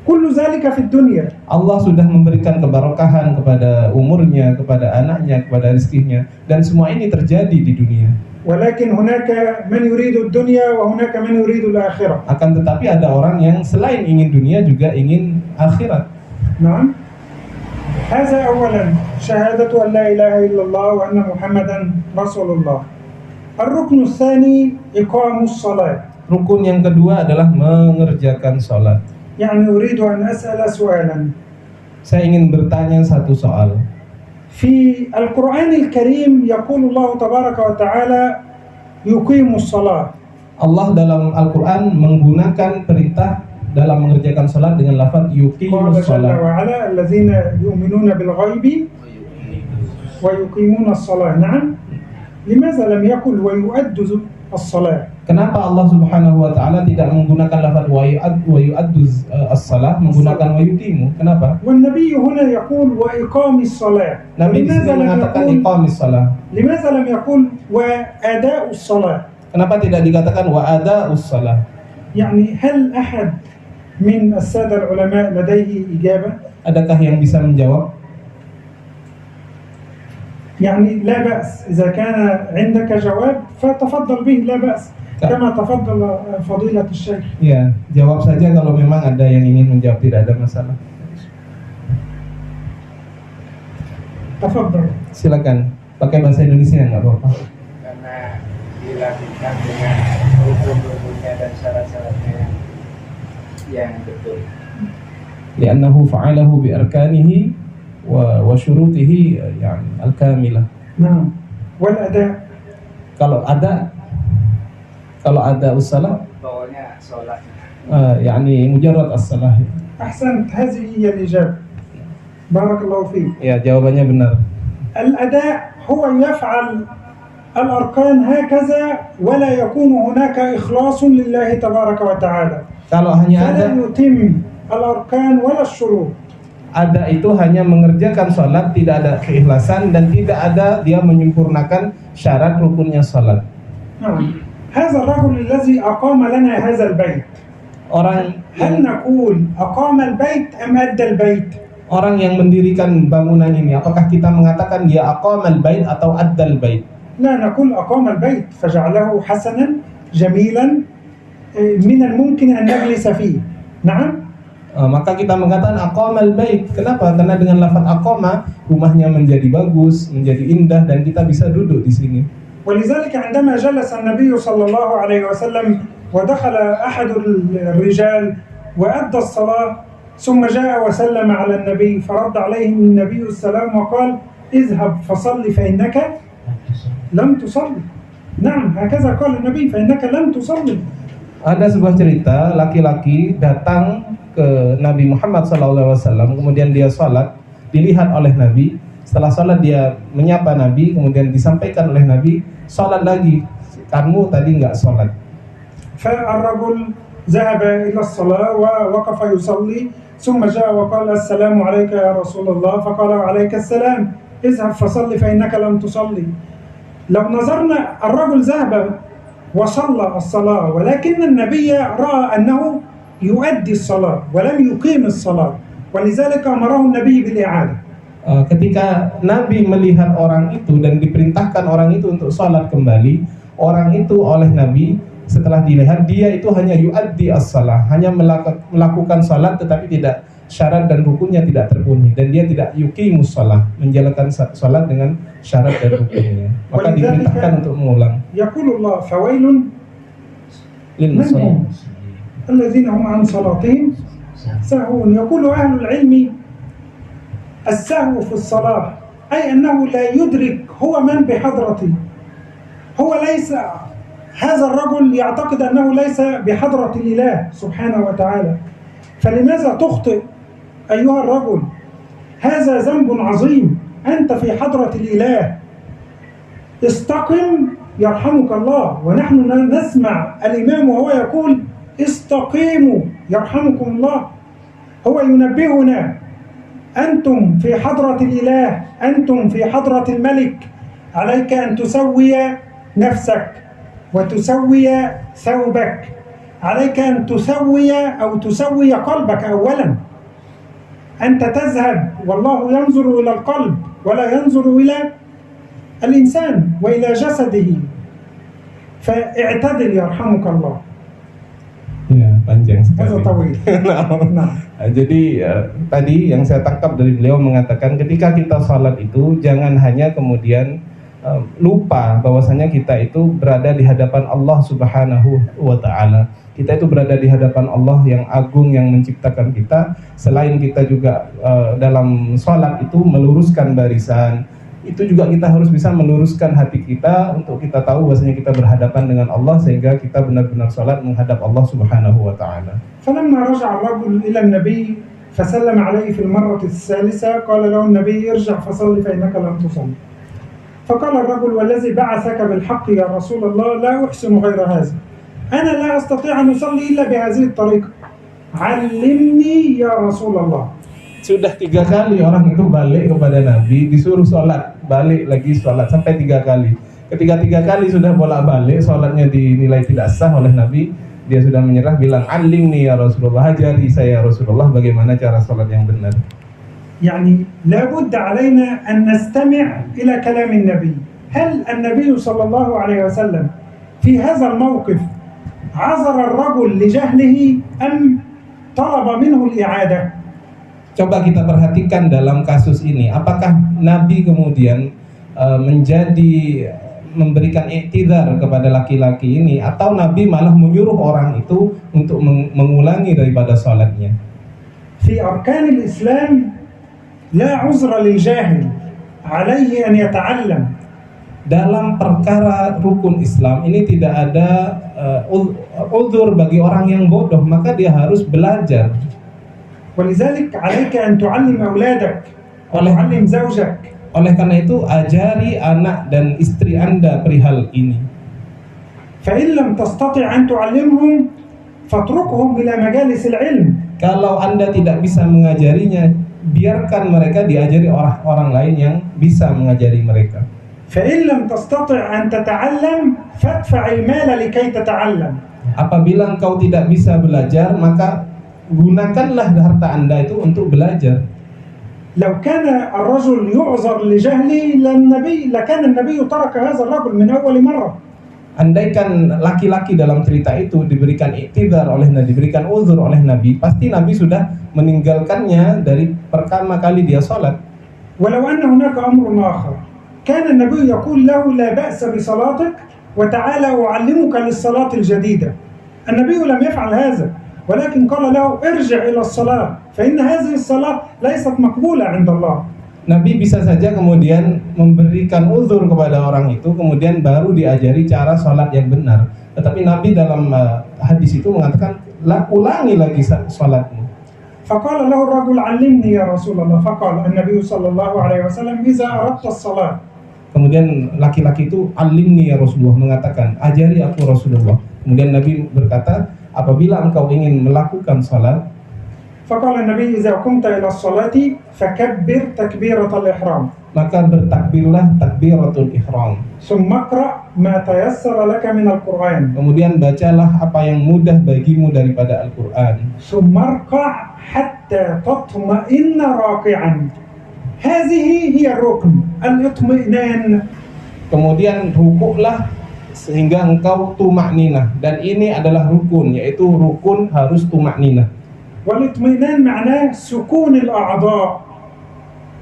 كل ذلك في الدنيا. Allah sudah memberikan keberkahan kepada umurnya, kepada anaknya, kepada rezekinya, dan semua ini terjadi di dunia. ولكن هناك من يريد الدنيا وهناك من يريد الآخرة. Akan tetapi ada orang yang selain ingin dunia juga ingin akhirat. نعم. هذا أولا شهادة أن لا إله إلا الله وأن محمدا رسول الله. الركن الثاني إقام الصلاة. Rukun yang kedua adalah mengerjakan sholat. يعني أريد أن أسأل سؤالا. Saya ingin bertanya satu soal. في القرآن الكريم يقول الله تبارك وتعالى يقيم الصلاة. Allah dalam Al-Quran menggunakan perintah dalam mengerjakan sholat dengan lafaz قال yuqimus جل sholat. وعلا الذين يؤمنون بالغيب ويقيمون الصلاة. نعم. لماذا لم يقل ويؤدوا الصلاة؟ Kenapa Allah Subhanahu wa taala tidak menggunakan lafaz wa yu'addu as-salah, menggunakan wa yuqimu? Kenapa? والنبي هنا يقول وإقام الصلاة. Nabi di sini mengatakan iqamis salah. لماذا لم يقل وأداء الصلاة؟ Kenapa tidak dikatakan wa ada'us salah? يعني هل أحد من السادة العلماء لديه إجابة؟ Adakah yang bisa menjawab? يعني لا بأس إذا كان عندك جواب فتفضل به، لا بأس كما تفضل فضيلة الشيخ. Ya, jawab saja kalau memang ada yang ingin menjawab, tidak ada masalah. تفضل. Silakan, pakai bahasa Indonesia nggak apa-apa. Karena dilakukan dengan rukun-rukunnya dan syarat-syaratnya yang betul. Li'annahu fa'alahu bi arkanihi wa syurutihi yani al-kamilah. نعم. والأداء. Kalau ada usalah Pokoknya sholat. yani mujarrad as-salah. أحسنت، هذه هي الإجابة. بارك الله فيك. Ya, jawabannya benar. الأداء هو يفعل الأركان هكذا ولا يكون هناك إخلاص لله تبارك وتعالى. Kalau hanya ada فلا يتم الأركان ولا الشروط. ada itu hanya mengerjakan sholat, tidak ada keikhlasan dan tidak ada dia menyempurnakan syarat rukunnya sholat. نعم. هذا الرجل الذي أقام لنا هذا البيت، Orang هل نقول أقام البيت أم أدى البيت؟ orang yang mendirikan bangunan ini, apakah kita mengatakan dia aqamal bait atau addal bait? لا نقول أقام البيت فجعله حسنا جميلا من الممكن أن نجلس فيه. نعم. Maka kita mengatakan aqamal bait. Kenapa? Karena dengan lafaz aqama rumahnya menjadi bagus, menjadi indah dan kita bisa duduk di sini. ولذلك عندما جلس النبي صلى الله عليه وسلم ودخل أحد الرجال وأدى الصلاة ثم جاء وسلم على النبي فرد عليه النبي السلام وقال اذهب فصل فإنك لم تصلي. نعم هكذا قال النبي فإنك لم تصلي. Ada sebuah cerita, laki-laki datang ke Nabi Muhammad SAW, kemudian dia sholat, dilihat oleh Nabi. Setelah sholat dia menyapa Nabi, kemudian disampaikan oleh Nabi, sholat lagi, kamu tadi nggak sholat. فالرجل ذهب إلى الصلاة ووقف يصلي ثم جاء وقال السلام عليك يا رسول الله فقال عليك السلام اذهب فصل فإنك لم تصلي. لو نظرنا الرجل ذهب وصلى الصلاة ولكن النبي رأى أنه يؤدي الصلاة ولم يقيم الصلاة ولذلك أمره النبي بالإعادة. Ketika Nabi melihat orang itu dan diperintahkan orang itu untuk sholat kembali, orang itu oleh Nabi setelah dilihat dia itu hanya yu'addi as-salah, hanya melakukan sholat tetapi tidak syarat dan rukunnya tidak terpenuhi dan dia tidak yuqimus shalah, menjalankan sholat dengan syarat dan rukunnya. Maka diperintahkan untuk mengulang. Yaqulullah fawailun lil musallin alladhina hum an salatihim sahun. Yaqulu ahlul ilmi السهو في الصلاة أي أنه لا يدرك هو من بحضرته. هو ليس هذا الرجل يعتقد أنه ليس بحضرة الإله سبحانه وتعالى. فلماذا تخطئ أيها الرجل؟ هذا ذنب عظيم، أنت في حضرة الإله، استقم يرحمك الله. ونحن نسمع الإمام وهو يقول استقيموا يرحمكم الله. هو ينبهنا أنتم في حضرة الإله، أنتم في حضرة الملك، عليك أن تسوي نفسك وتسوي ثوبك، عليك أن تسوي أو تسوي قلبك أولا. أنت تذهب والله ينظر إلى القلب ولا ينظر إلى الإنسان وإلى جسده. فاعتدل يرحمك الله. Ya, panjang sekali. Nah. Jadi tadi yang saya tangkap dari beliau mengatakan ketika kita salat itu jangan hanya kemudian lupa bahwasanya kita itu berada di hadapan Allah Subhanahu wa taala. Kita itu berada di hadapan Allah yang agung yang menciptakan kita. Selain kita juga dalam sholat itu meluruskan barisan, itu juga kita harus bisa meluruskan hati kita untuk kita tahu bahwasanya kita berhadapan dengan Allah sehingga kita benar-benar sholat menghadap Allah Subhanahu wa taala. فلما رجع الرجل إلى النبي فسلم عليه في المرة الثالثة قال له النبي ارجع فصل فإنك لم تصل. فقال الرجل والذي بعثك بالحق يا رسول الله لا أحسن غير هذا. أنا لا أستطيع أن أصلي إلا بهذه الطريقة. علمني يا رسول الله. Sudah 3 kali orang itu balik kepada Nabi, disuruh sholat, balik lagi sholat sampai 3 kali. Ketika 3 kali sudah bolak-balik, sholatnya dinilai tidak sah oleh Nabi, dia sudah menyerah bilang, "Alimni ya Rasulullah, ajari saya Rasulullah bagaimana cara sholat yang benar." يعني لابد علينا أن نستمع إلى كلام النبي. هل النبي صلى الله عليه وسلم في هذا الموقف عذر الرجل لجهله أم طلب منه الإعادة؟ Coba kita perhatikan dalam kasus ini, apakah Nabi kemudian memberikan iktidar kepada laki-laki ini, atau Nabi malah menyuruh orang itu untuk mengulangi daripada sholatnya? في أركان الإسلام لا عذر للجاهل عليه أن يتعلم. Dalam perkara rukun Islam ini tidak ada uzur bagi orang yang bodoh, maka dia harus belajar. ولذلك عليك أن تعلم أولادك وتعلم زوجك. Oleh karena itu ajari anak dan istri Anda perihal ini. فإن لم تستطع أن تعلمهم فاتركهم إلى مجالس العلم. Kalau Anda tidak bisa mengajarinya, biarkan mereka diajari orang lain yang bisa mengajari mereka. فإن لم تستطع أن تتعلم فادفع المال لكي تتعلم. Apabila engkau tidak bisa belajar, maka gunakanlah harta Anda itu untuk belajar. لو كان الرجل يعذر لجهله لكان النبي ترك هذا الرجل من أول مرة. Andaikan laki-laki dalam cerita itu diberikan iktidar oleh Nabi, diberikan uzur oleh Nabi, pasti Nabi sudah meninggalkannya dari pertama kali dia sholat. ولو أن هناك أمر آخر كان النبي يقول له لا بأس بصلاتك وتعالى أعلمك للصلاة الجديدة. النبي لم يفعل هذا، ولكن قال له ارجع إلى الصلاة فإن هذه الصلاة ليست مقبولة عند الله. Nabi bisa saja kemudian memberikan uzur kepada orang itu, kemudian baru diajari cara sholat yang benar. Tetapi Nabi dalam hadis itu mengatakan, ulangi lagi sholatmu. فقال له الرجل علمني يا رسول الله. فقال النبي صلى الله عليه وسلم إذا أردت الصلاة. Kemudian laki-laki itu alimni ya Rasulullah, mengatakan ajari aku Rasulullah. Kemudian Nabi berkata, apabila engkau ingin melakukan sholat, فقال النبي إذا قمت إلى الصلاة فكبر تكبيرة الإحرام. maka bertakbirlah takbiratul ihram. ثم اقرأ ما تيسر لك من القرآن. Kemudian bacalah apa yang mudah bagimu daripada Al-Qur'an. ثم اركع حتى تطمئن راكعا. هذه هي الركن الاطمئنان. Kemudian rukuklah sehingga engkau tumakninah, dan ini adalah rukun, yaitu rukun harus tumakninah. والاطمئنان معناه سكون الأعضاء.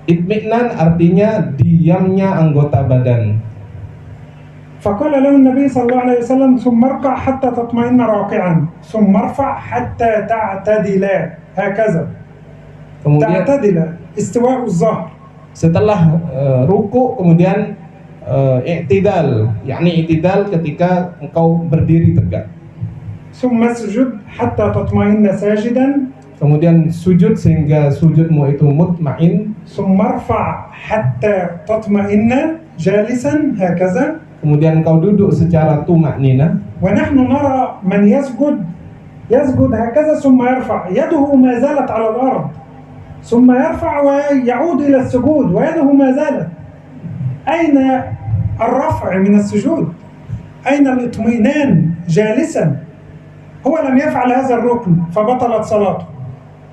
Itminan artinya diamnya anggota badan. فقال له النبي صلى الله عليه وسلم ثم اركع حتى تطمئن راكعا ثم ارفع حتى تعتدل هكذا. Kemudian تعتدل استواء الظهر. setelah ruku kemudian i'tidal, yakni i'tidal ketika engkau berdiri tegak. ثم اسجد حتى تطمئن ساجدا. Kemudian sujud sehingga sujudmu itu mutmain. ثم ارفع حتى تطمئن جالسا هكذا. Kemudian engkau duduk secara tumaknina. ونحن نرى من يسجد هكذا ثم يرفع يده ما زالت على الأرض ثم يرفع ويعود إلى السجود ويده ما زالت. أين الرفع من السجود؟ أين الاطمئنان جالسا؟ هو لم يفعل هذا الركن فبطلت صلاته.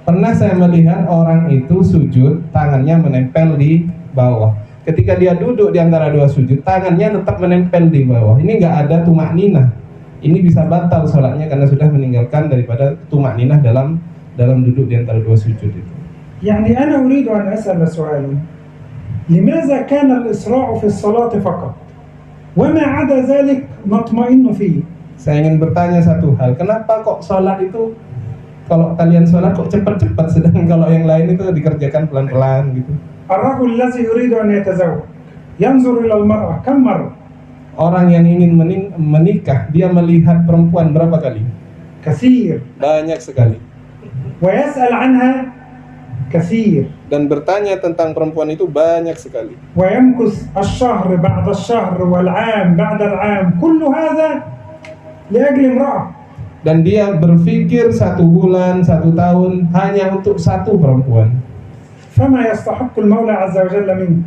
Pernah saya melihat orang itu sujud, tangannya menempel di bawah. Ketika dia duduk di antara dua sujud, tangannya tetap menempel di bawah. Ini nggak ada tumakninah. Ini bisa batal sholatnya karena sudah meninggalkan daripada tumakninah dalam duduk di antara dua sujud itu. يعني أنا أريد أن أسأل سؤالا. لماذا كان الإسراع في الصلاة فقط وما عدا ذلك نطمئن فيه؟ Saya ingin bertanya satu hal, kenapa kok sholat itu kalau kalian sholat kok cepat-cepat, sedangkan kalau yang lain itu dikerjakan pelan-pelan gitu? الرجل الذي يريد أن يتزوج ينظر إلى المرأة كم مرة؟ Orang yang ingin menikah, dia melihat perempuan berapa kali? كثير. Banyak sekali. ويسأل عنها كثير. Dan bertanya tentang perempuan itu banyak sekali. ويمكث الشهر بعد الشهر والعام بعد العام كل هذا لأجل امرأة. Dan dia berpikir 1 bulan, 1 tahun hanya untuk satu perempuan. فما يستحق المولى عز وجل منك؟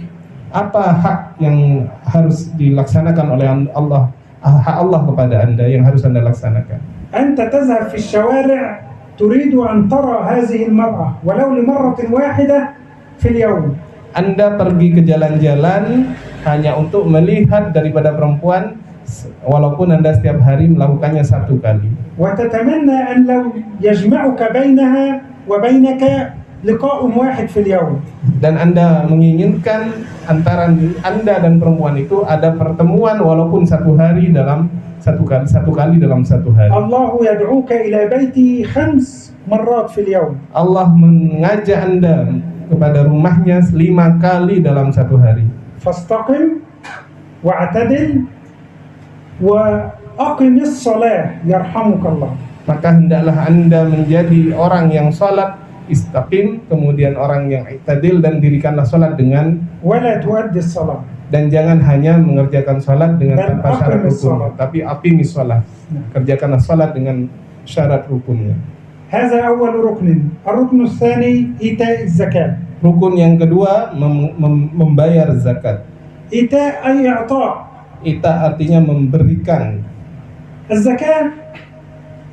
Apa hak yang harus dilaksanakan oleh Allah, hak Allah kepada Anda yang harus Anda laksanakan? أنت تذهب في الشوارع تريد أن ترى هذه المرأة ولو لمرة واحدة في اليوم. Anda pergi ke jalan-jalan hanya untuk melihat daripada perempuan, walaupun Anda setiap hari melakukannya 1 kali. وتتمنى أن لو يجمعك بينها وبينك لقاء واحد في اليوم. Dan Anda menginginkan antara Anda dan perempuan itu ada pertemuan walaupun 1 hari dalam 1 kali dalam 1 hari. الله يدعوك إلى بيتي 5 مرات في اليوم. Allah mengajak Anda kepada rumahnya 5 kali dalam 1 hari. فاستقم واعتدل وأقم الصلاة يرحمك الله. Maka hendaklah Anda menjadi orang yang salat istaqim, kemudian orang yang i'tadil, dan dirikanlah salat dengan, ولا تؤدي الصلاة. dan jangan hanya mengerjakan salat dengan Dan tanpa syarat aqimis rukun, salat. tapi aqimis salat. Kerjakanlah salat dengan syarat rukunnya. هذا أول ركن. الركن الثاني إيتاء الزكاة. Rukun yang kedua membayar zakat. إيتاء أي إعطاء. Ita artinya memberikan. الزكاة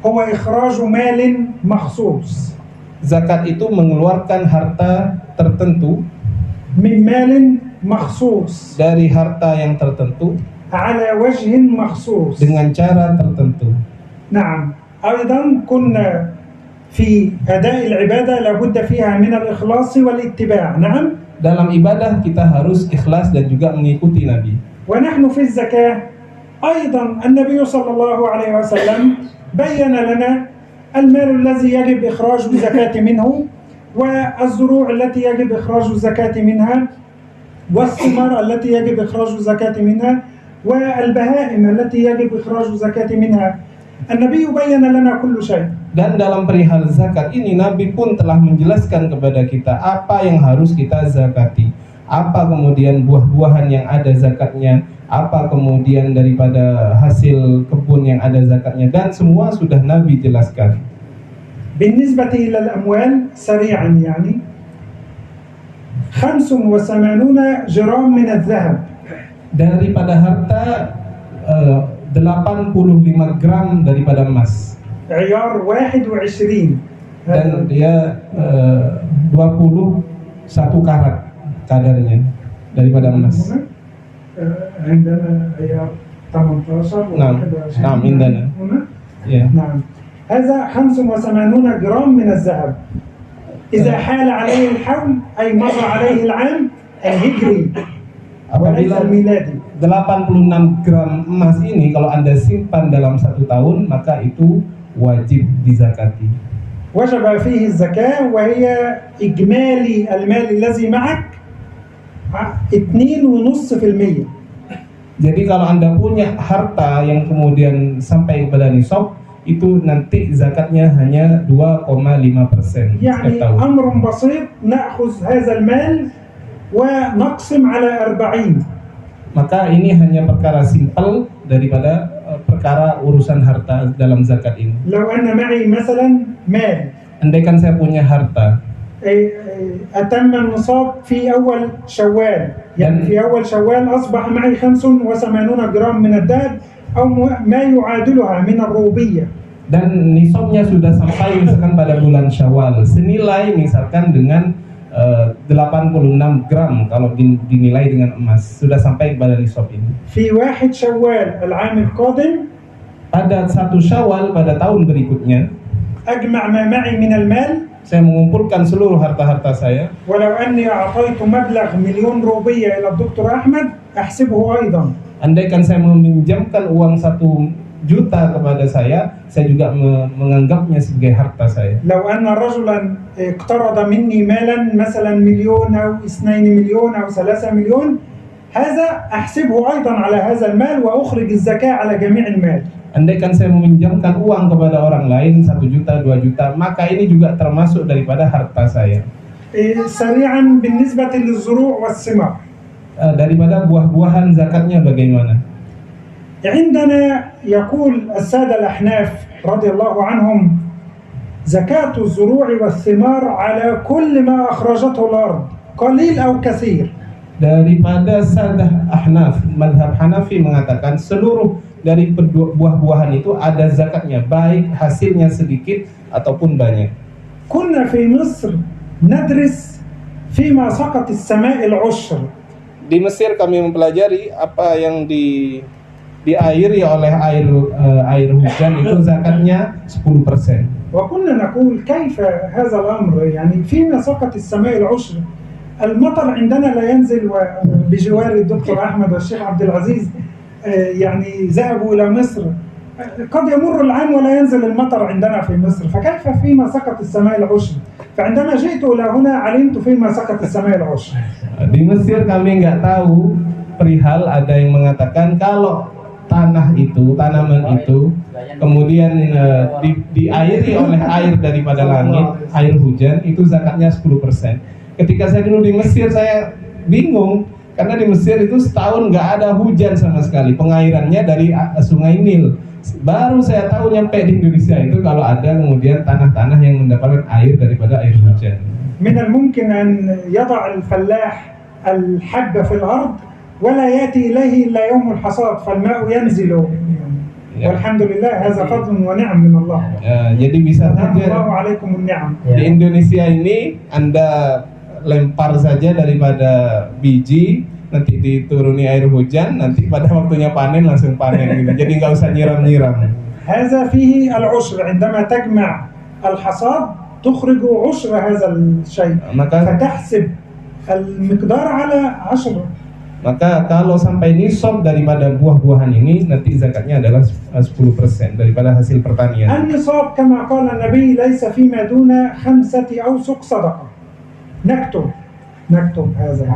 هو إخراج مال مخصوص Zakat itu mengeluarkan harta tertentu من مال مخصوص dari harta yang tertentu على وجه مخصوص. dengan cara tertentu. نعم. أيضا كنا في أداء العبادة لابد فيها من الإخلاص والاتباع. نعم. Dalam ibadah kita harus ikhlas dan juga mengikuti Nabi. ونحن في الزكاة أيضا النبي صلى الله عليه وسلم بين لنا المال الذي يجب إخراج الزكاة منه والزروع التي يجب إخراج الزكاة منها والثمار التي يجب إخراج الزكاة منها والبهائم التي يجب إخراج الزكاة منها. النبي بين لنا كل شيء. Dan dalam perihal zakat ini Nabi pun telah menjelaskan kepada kita apa yang harus kita zakati, apa kemudian buah-buahan yang ada zakatnya, apa kemudian daripada hasil kebun yang ada zakatnya, dan semua sudah Nabi jelaskan. بالنسبة إلى الأموال سريعا يعني 85 جرام من الذهب. Daripada harta 85 gram daripada emas, عيار 21. dan dia 21 karat kadarnya daripada emas. عندنا عيار 18 نعم. و21. نعم عندنا. هنا Ya. نعم. هذا 85 جرام من الذهب. إذا حال عليه الحول أي مضى عليه العام الهجري وليس Apabila الميلادي. 86 gram emas ini kalau Anda simpan dalam 1 tahun, maka itu wajib dizakati. وجب فيه الزكاة وهي إجمالي المال الذي معك 2.5%. Jadi kalau Anda punya harta yang kemudian sampai kepada nisab, itu nanti zakatnya hanya 2,5% يعني setiap tahun. أمر بسيط. نأخذ هذا المال ونقسم على 40. Maka ini hanya perkara simpel daripada perkara urusan harta dalam zakat ini. لو أن معي مثلا مال Andaikan saya punya harta أتم النصاب في أول شوال، يعني في أول شوال أصبح معي 85 جرام من الذهب أو ما يعادلها من الروبية. dan nisabnya sudah sampai misalkan pada bulan Syawal, senilai misalkan dengan 86 gram kalau dinilai dengan emas, sudah sampai kepada nisab ini. في 1 شوال العام القادم Pada 1 Syawal pada tahun berikutnya, أجمع ما معي من المال saya mengumpulkan seluruh harta-harta saya, ولو أني أعطيت مبلغ مليون روبية إلى الدكتور أحمد أحسبه أيضا. andaikan saya meminjamkan uang 1 juta kepada saya juga menganggapnya sebagai harta saya. لو أن رجلا اقترض مني مالا مثلا مليون أو 2 مليون أو 3 مليون هذا أحسبه أيضا على هذا المال وأخرج الزكاة على جميع المال. Andaikan saya meminjamkan uang kepada orang lain 1 juta, 2 juta, maka ini juga termasuk daripada harta saya. سريعا بالنسبة للزروع والثمار. Daripada buah-buahan zakatnya bagaimana? عندنا يقول السادة الأحناف رضي الله عنهم زكاة الزروع والثمار على كل ما أخرجته الأرض قليل أو كثير. Daripada sadah Ahnaf, mazhab Hanafi mengatakan seluruh dari buah-buahan itu ada zakatnya, baik hasilnya sedikit ataupun banyak. كنا في مصر ندرس فيما سقط السماء العشر. Di Mesir kami mempelajari apa yang diairi oleh air hujan itu zakatnya 10%. وكنا نقول كيف هذا الأمر يعني فيما سقط السماء العشر المطر عندنا لا ينزل. وبجوار الدكتور أحمد والشيخ عبد العزيز يعني ذهبوا إلى مصر قد يمر العام ولا ينزل المطر عندنا في مصر فكيف فيما سقط السماء العشر. فعندما جئت إلى هنا علمت فيما سقط السماء العشر. Di Mesir kami nggak tahu perihal ada yang mengatakan kalau tanah itu, tanaman itu kemudian diairi oleh air daripada langit, air hujan, itu zakatnya 10%. Ketika saya dulu di Mesir saya bingung karena di Mesir itu setahun nggak ada hujan sama sekali, pengairannya dari sungai Nil. Baru saya tahu nyampe di Indonesia itu kalau ada kemudian tanah-tanah yang mendapatkan air daripada air hujan. من الممكن أن يضع الفلاح الحب في الأرض ولا يأتي إليه إلا يوم الحصاد فالماء ينزل. والحمد لله هذا فضل ونعم من الله. Jadi bisa الله saja عليكم النعم. di Indonesia ini Anda lempar saja daripada biji, nanti dituruni air hujan, nanti pada waktunya panen langsung panen gitu. Jadi nggak usah nyiram-nyiram. هذا فيه العشر عندما تجمع الحصاد تخرج عشر هذا الشيء فتحسب المقدار على 10. Maka kalau sampai nisab daripada buah-buahan ini nanti zakatnya adalah 10% daripada hasil pertanian. النصاب كما قال النبي ليس فيما دون 5 أوسق صدقة. نكتب هذا.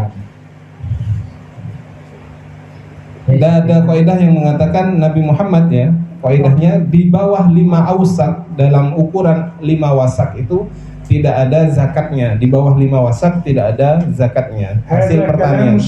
Ada kaidah yang mengatakan Nabi Muhammad ya, kaidahnya di bawah 5 ausak, dalam ukuran 5 wasak itu tidak ada zakatnya. Di bawah 5 wasak tidak ada zakatnya hasil pertanian.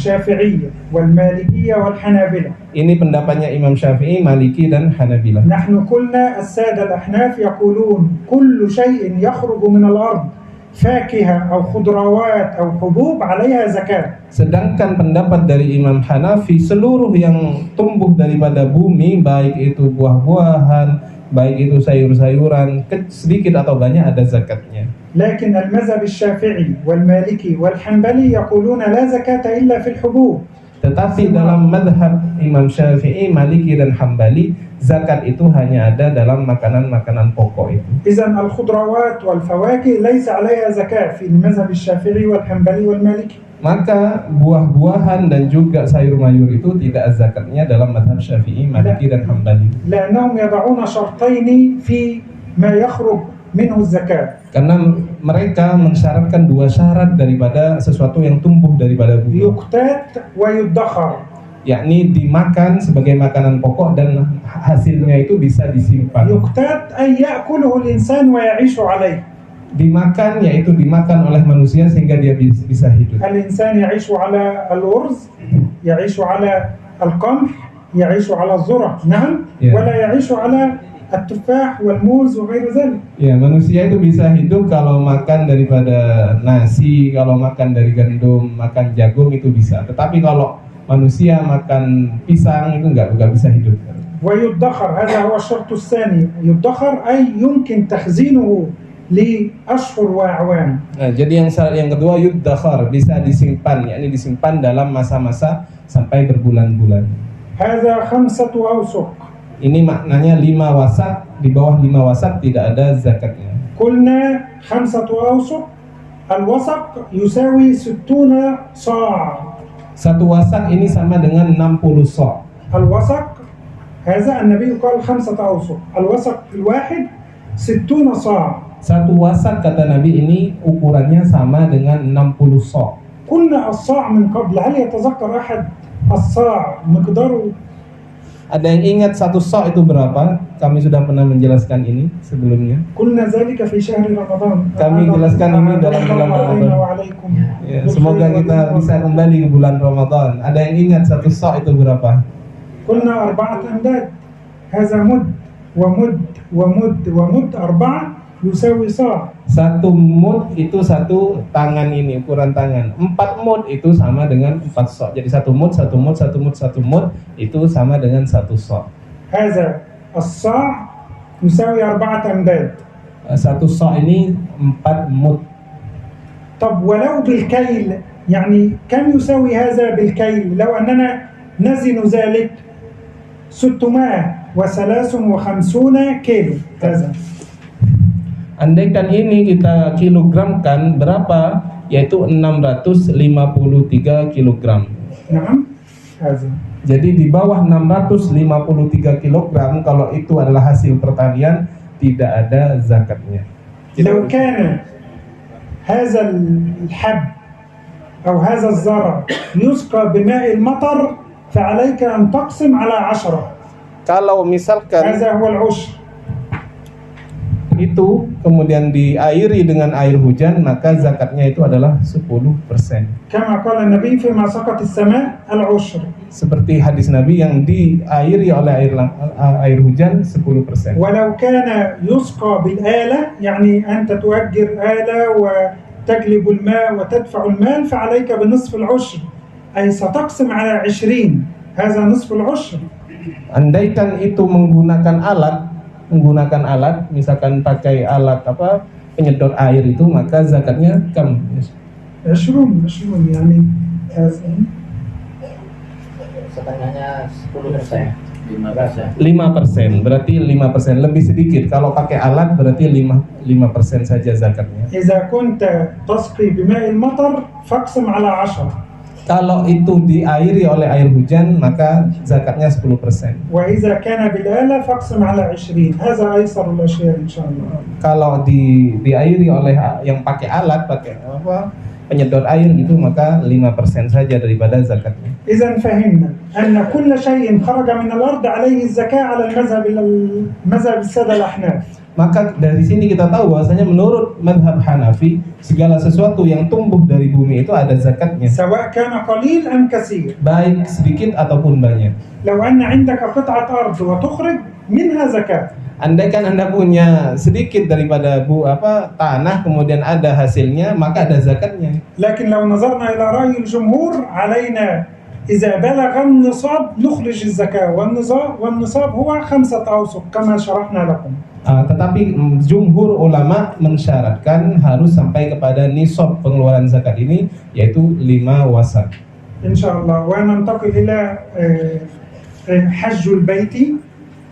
Ini pendapatnya Imam Syafi'i, Maliki dan Hanabilah. نحن قلنا السادة الأحناف يقولون كل شيء يخرج من الأرض فاكهة أو خضروات أو حبوب عليها زكاة. Sedangkan pendapat dari Imam Hanafi, seluruh yang tumbuh daripada bumi, baik itu buah-buahan, baik itu sayur-sayuran, sedikit atau banyak ada zakatnya. لكن المذهب الشافعي والمالكي والحنبلي يقولون لا زكاة إلا في الحبوب. Tetapi dalam madhab Imam Syafi'i, Maliki dan Hambali, zakat itu hanya ada dalam makanan-makanan pokok itu. إذن الخضروات والفواكه ليس عليها زكاة في المذهب الشافعي والحنبلي والمالكي. Maka buah-buahan dan juga sayur-mayur itu tidak zakatnya dalam madhab Syafi'i, Maliki dan Hambali. لأنهم يضعون شرطين في ما يخرج منه الزكاة. Karena mereka mensyaratkan 2 syarat daripada sesuatu yang tumbuh daripada bumi. يقتات ويدخر. Yakni dimakan sebagai makanan pokok dan hasilnya itu bisa disimpan. يقتات أي يأكله الإنسان ويعيش عليه. Dimakan yaitu dimakan oleh manusia sehingga dia bisa hidup. الإنسان يعيش على الأرز، يعيش على القمح، يعيش على الذرة، نعم، ولا يعيش على التفاح والموز وغير ذلك. Ya, manusia itu bisa hidup kalau makan daripada nasi, kalau makan dari gandum, makan jagung itu bisa. Tetapi kalau manusia makan pisang itu nggak bisa hidup. ويدخر هذا هو الشرط الثاني. يدخر أي يمكن تخزينه لأشهر وأعوام. Nah, jadi yang syarat yang kedua yuddakhar, bisa disimpan, yakni disimpan dalam masa-masa sampai berbulan-bulan. هذا 5 أوسق. Ini maknanya 5 wasak, di bawah 5 wasak tidak ada zakatnya. قلنا 5 أوسق، الوسق يساوي 60 صاع. Satu wasak ini sama dengan 60 sok. الوسق هذا النبي قال 5 أوسق، الوسق الواحد 60 صاع. Satu wasak kata Nabi ini ukurannya sama dengan 60 sok. قلنا الصاع من قبل، هل يتذكر أحد الصاع مقداره؟ Ada yang ingat satu sok itu berapa? Kami sudah pernah menjelaskan ini sebelumnya. قلنا ذلك في شهر رمضان. Kami jelaskan ini dalam bulan Ramadan. وعليكم. Ya, semoga kita bisa kembali ke bulan Ramadan. Ada yang ingat satu sok itu berapa? قلنا 4 أمداد، هذا مد ومد ومد ومد 4 يساوي صاع. Satu mud itu satu tangan ini, ukuran tangan. 4 mud itu sama dengan 4 sok. Jadi satu mud, satu mud, satu mud, satu mud itu sama dengan satu sok. هذا الصاع يساوي 4 أمداد. Satu sok ini 4 mud. طب ولو بالكيل، يعني كم يساوي هذا بالكيل؟ لو أننا نزن ذلك 653 كيلو هذا. Andaikan ini kita kilogramkan berapa? Yaitu 653 kilogram. نعم هذا. Jadi di bawah 653 kilogram, kalau itu adalah hasil pertanian, tidak ada zakatnya. لو كان هذا الحب أو هذا الزرع يسقى بماء المطر فعليك أن تقسم على 10. Kalau misalkan هذا هو العشر. itu kemudian diairi dengan air hujan, maka zakatnya itu adalah 10%. كما قال النبي فيما سقط السماء العشر. Seperti hadis Nabi yang diairi oleh air hujan 10%. ولو كان يسقى بالآلة، يعني أنت تؤجر آلة وتجلب الماء وتدفع المال، فعليك بنصف العشر، أي ستقسم على 20. هذا نصف العشر. Andaikan itu menggunakan alat, misalkan pakai alat penyedot air itu, maka zakatnya kam 20 يعني هذا Setengahnya 10%. 15. 5%, berarti 5%, lebih sedikit. Kalau pakai alat berarti 5% saja zakatnya. إذا كنت تسقي بماء المطر فاقسم على 10. Kalau itu diairi oleh air hujan, maka zakatnya 10%. وإذا كان بالآلة فاقسم على 20. هذا أيسر الأشياء إن شاء الله. Kalau diairi oleh yang pakai alat, penyedot air gitu, maka 5% saja daripada zakatnya. إذا فهمنا أن كل شيء خرج من الأرض عليه الزكاة على المذهب السادة الأحناف. Maka dari sini kita tahu bahwasanya menurut madhab Hanafi, segala sesuatu yang tumbuh dari bumi itu ada zakatnya, سواء كان قليل أم كثير. baik sedikit ataupun banyak. لو أن عندك قطعة أرض وتخرج منها زكاة. Andaikan Anda punya sedikit daripada tanah, kemudian ada hasilnya, maka ada zakatnya. لكن لو نظرنا إلى رأي الجمهور علينا إذا بلغ النصاب نخرج الزكاة، والنصاب هو 5 أوسق كما شرحنا لكم. Tetapi jumhur ulama mensyaratkan harus sampai kepada nisab pengeluaran zakat ini, yaitu 5 wasak. إن شاء الله. وننتقل إلى حج البيت.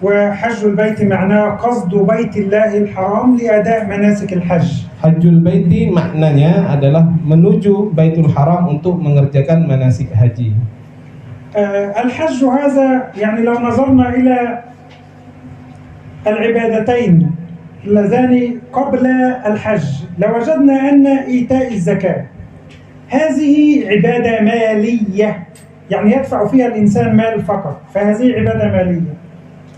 وحج البيت معناه قصد بيت الله الحرام لأداء مناسك الحج. Hajjul baiti maknanya adalah menuju Baitul Haram untuk mengerjakan manasik haji. الحج هذا يعني لو نظرنا إلى العبادتين اللذان قبل الحج لوجدنا أن إيتاء الزكاة هذه عبادة مالية، يعني يدفع فيها الإنسان مال فقط، فهذه عبادة مالية.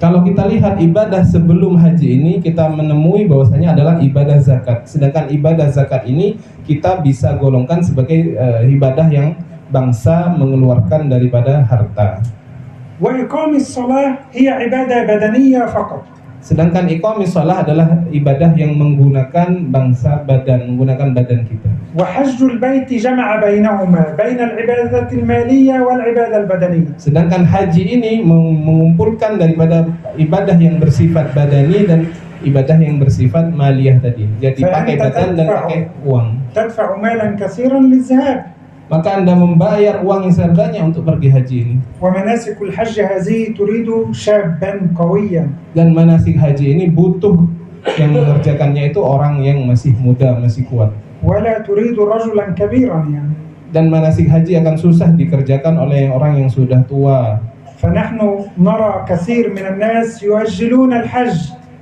Kalau kita lihat ibadah sebelum haji ini, kita menemui bahwasanya adalah ibadah zakat. Sedangkan ibadah zakat ini kita bisa golongkan sebagai ibadah yang bangsa mengeluarkan daripada harta. وإقام الصلاة هي عبادة بدنية فقط. Sedangkan iqamis shalah adalah ibadah yang menggunakan menggunakan badan kita. وحج البيت جمع بينهما بين العبادة المالية والعبادة البدنية. Sedangkan haji ini mengumpulkan daripada ibadah yang bersifat badani dan ibadah yang bersifat maliyah tadi. Jadi pakai badan dan pakai uang. تدفع مالا كثيرا للذهاب. Maka Anda membayar uang yang sangat banyak untuk pergi haji ini. ومناسك الحج هذه تريد شابا قويا. Dan manasik haji ini butuh yang mengerjakannya itu orang yang masih muda, masih kuat. ولا تريد رجلا كبيرا يعني. Dan manasik haji akan susah dikerjakan oleh orang yang sudah tua. فنحن نرى كثير من الناس يؤجلون الحج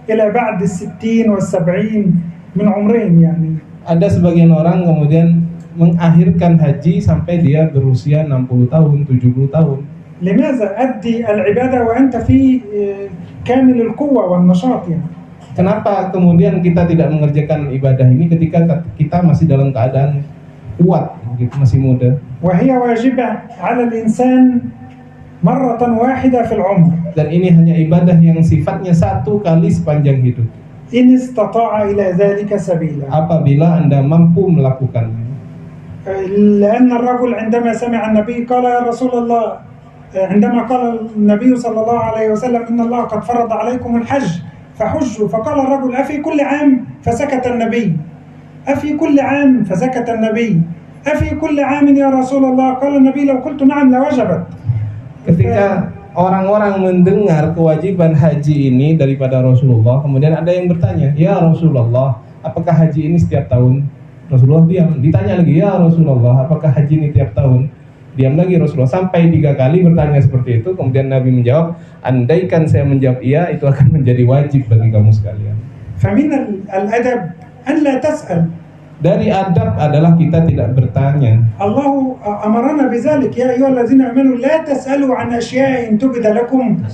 إلى بعد 60 و70 من عمرهم يعني. Ada sebagian orang kemudian mengakhirkan haji sampai dia berusia 60 tahun, 70 tahun. لماذا أدي العبادة وأنت في كامل القوة والنشاط يعني؟ Kenapa kemudian kita tidak mengerjakan ibadah ini ketika kita masih dalam keadaan kuat, gitu, masih muda? وهي واجبة على الإنسان مرة واحدة في العمر. Dan ini hanya ibadah yang sifatnya satu kali sepanjang hidup. إن استطاع إلى ذلك سبيلا. Apabila Anda mampu melakukannya. لأن الرجل عندما سمع النبي قال يا رسول الله، عندما قال النبي صلى الله عليه وسلم إن الله قد فرض عليكم الحج فحجوا، فقال الرجل أفي كل عام؟ فسكت النبي. أفي كل عام؟ فسكت النبي. أفي كل عام يا رسول الله؟ قال النبي لو قلت نعم لوجبت. Ketika orang-orang mendengar kewajiban haji ini daripada Rasulullah, kemudian ada yang bertanya, ya Rasulullah, apakah haji ini setiap tahun? Rasulullah diam. Ditanya lagi, ya Rasulullah, apakah haji ini tiap tahun? Diam lagi Rasulullah. Sampai 3 kali bertanya seperti itu. Kemudian Nabi menjawab, andaikan saya menjawab iya, itu akan menjadi wajib bagi kamu sekalian. فمن الأدب أن لا تسأل. Dari adab adalah kita tidak bertanya. الله أمرنا بذلك يا أيها الذين آمنوا لا تسألوا عن أشياء تبد لكم.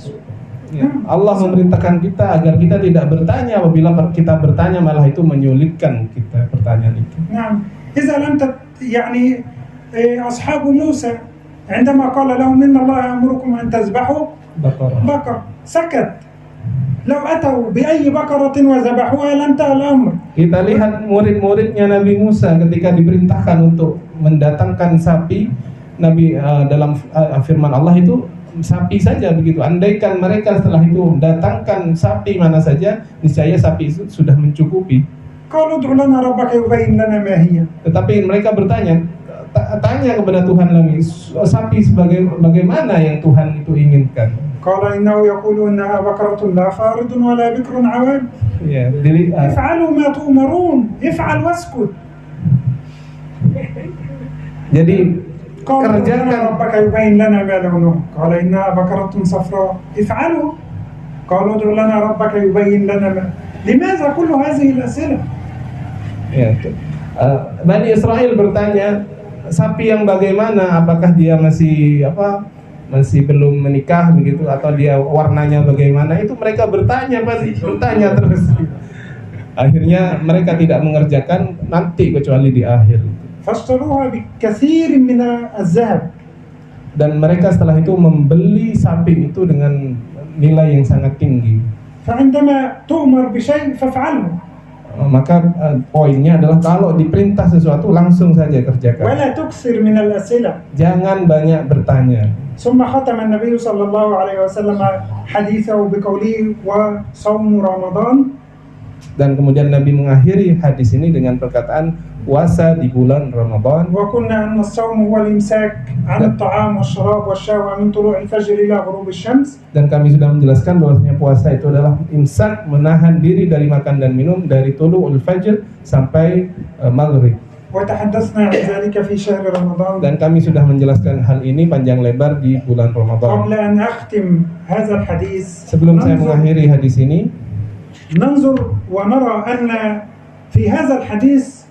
Ya, Allah memerintahkan kita agar kita tidak bertanya. Apabila kita bertanya malah itu menyulitkan kita pertanyaan itu. نعم. إذا لم يعني أصحاب موسى عندما قال لهم إن الله يأمركم أن تذبحوا بقر سكت. لو أتوا بأي بقرة وذبحوها لانتهى الأمر. Kita lihat murid-muridnya Nabi Musa ketika diperintahkan untuk mendatangkan sapi, Nabi dalam firman Allah itu sapi saja begitu. Andaikan mereka setelah itu datangkan sapi mana saja, niscaya sapi itu sudah mencukupi. قالوا ادع لنا ربك يبين لنا ما هي. Tetapi mereka bertanya, tanya kepada Tuhan lagi, sapi bagaimana yang Tuhan itu inginkan? قال إنه يقول إنها بقرة لا فارض ولا بكر عوان. Ya, افعلوا ما تؤمرون افعل واسكت. jadi قال ادع لنا kerjakan. ربك يبين لنا ما لونها قال إنها بقرة صفراء. افعلوا. قالوا ادع لنا ربك يبين لنا ما. لماذا كل هذه الأسئلة؟ Ya, Bani Israel bertanya, sapi yang bagaimana? Apakah dia masih belum menikah begitu, atau dia warnanya bagaimana? Itu mereka bertanya terus. Akhirnya mereka tidak mengerjakan nanti kecuali di akhir. فاشتروها بكثير من الذهب. Dan mereka setelah itu membeli sapi itu dengan nilai yang sangat tinggi. فعندما تؤمر بشيء فافعله. Maka poinnya adalah kalau diperintah sesuatu langsung saja kerjakan. ولا تكثر من الأسئلة. Jangan banyak bertanya. ثم ختم النبي صلى الله عليه وسلم حديثه بقوله وصوم رمضان. Dan kemudian Nabi mengakhiri hadis ini dengan perkataan puasa di bulan Ramadan. وقلنا أن الصوم هو الإمساك عن الطعام والشراب والشهوة من طلوع الفجر إلى غروب الشمس. Dan kami sudah menjelaskan bahwasanya puasa itu adalah imsak, menahan diri dari makan dan minum dari tulu'ul fajr sampai maghrib. وتحدثنا عن ذلك في شهر رمضان. Dan kami sudah menjelaskan hal ini panjang lebar di bulan Ramadan. قبل أن أختم هذا الحديث Sebelum saya mengakhiri hadis ini, ننظر ونرى أن في هذا الحديث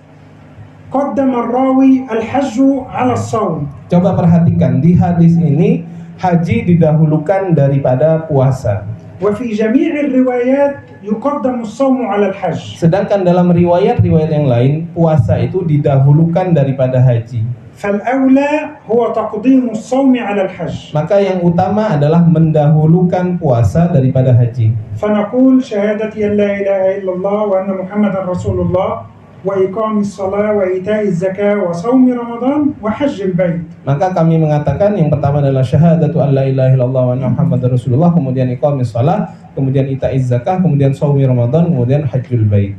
قدم الراوي الحج على الصوم. coba perhatikan di hadis ini haji didahulukan daripada puasa. وفي جميع الروايات يقدم الصوم على الحج. Sedangkan dalam riwayat-riwayat yang lain puasa itu didahulukan daripada haji. فالأولى هو تقديم الصوم على الحج. Maka yang utama adalah mendahulukan puasa daripada haji. فنقول شهادة أن لا إله إلا الله وأن محمدا رسول الله وإقام الصلاة وإيتاء الزكاة وصوم رمضان وحج البيت. Maka kami mengatakan yang pertama adalah syahadatu an la ilaha illallah wa anna muhammadar rasulullah, kemudian iqamis shalah, kemudian itaiz zakah, kemudian shaumi ramadan, kemudian hajjul bait.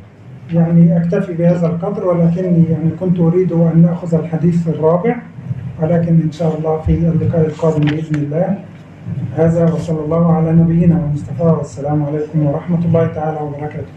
يعني أكتفي بهذا القدر، ولكني يعني كنت أريد أن نأخذ الحديث الرابع، ولكن إن شاء الله في اللقاء القادم بإذن الله. هذا وصلى الله على نبينا ومصطفى، والسلام عليكم ورحمة الله تعالى وبركاته.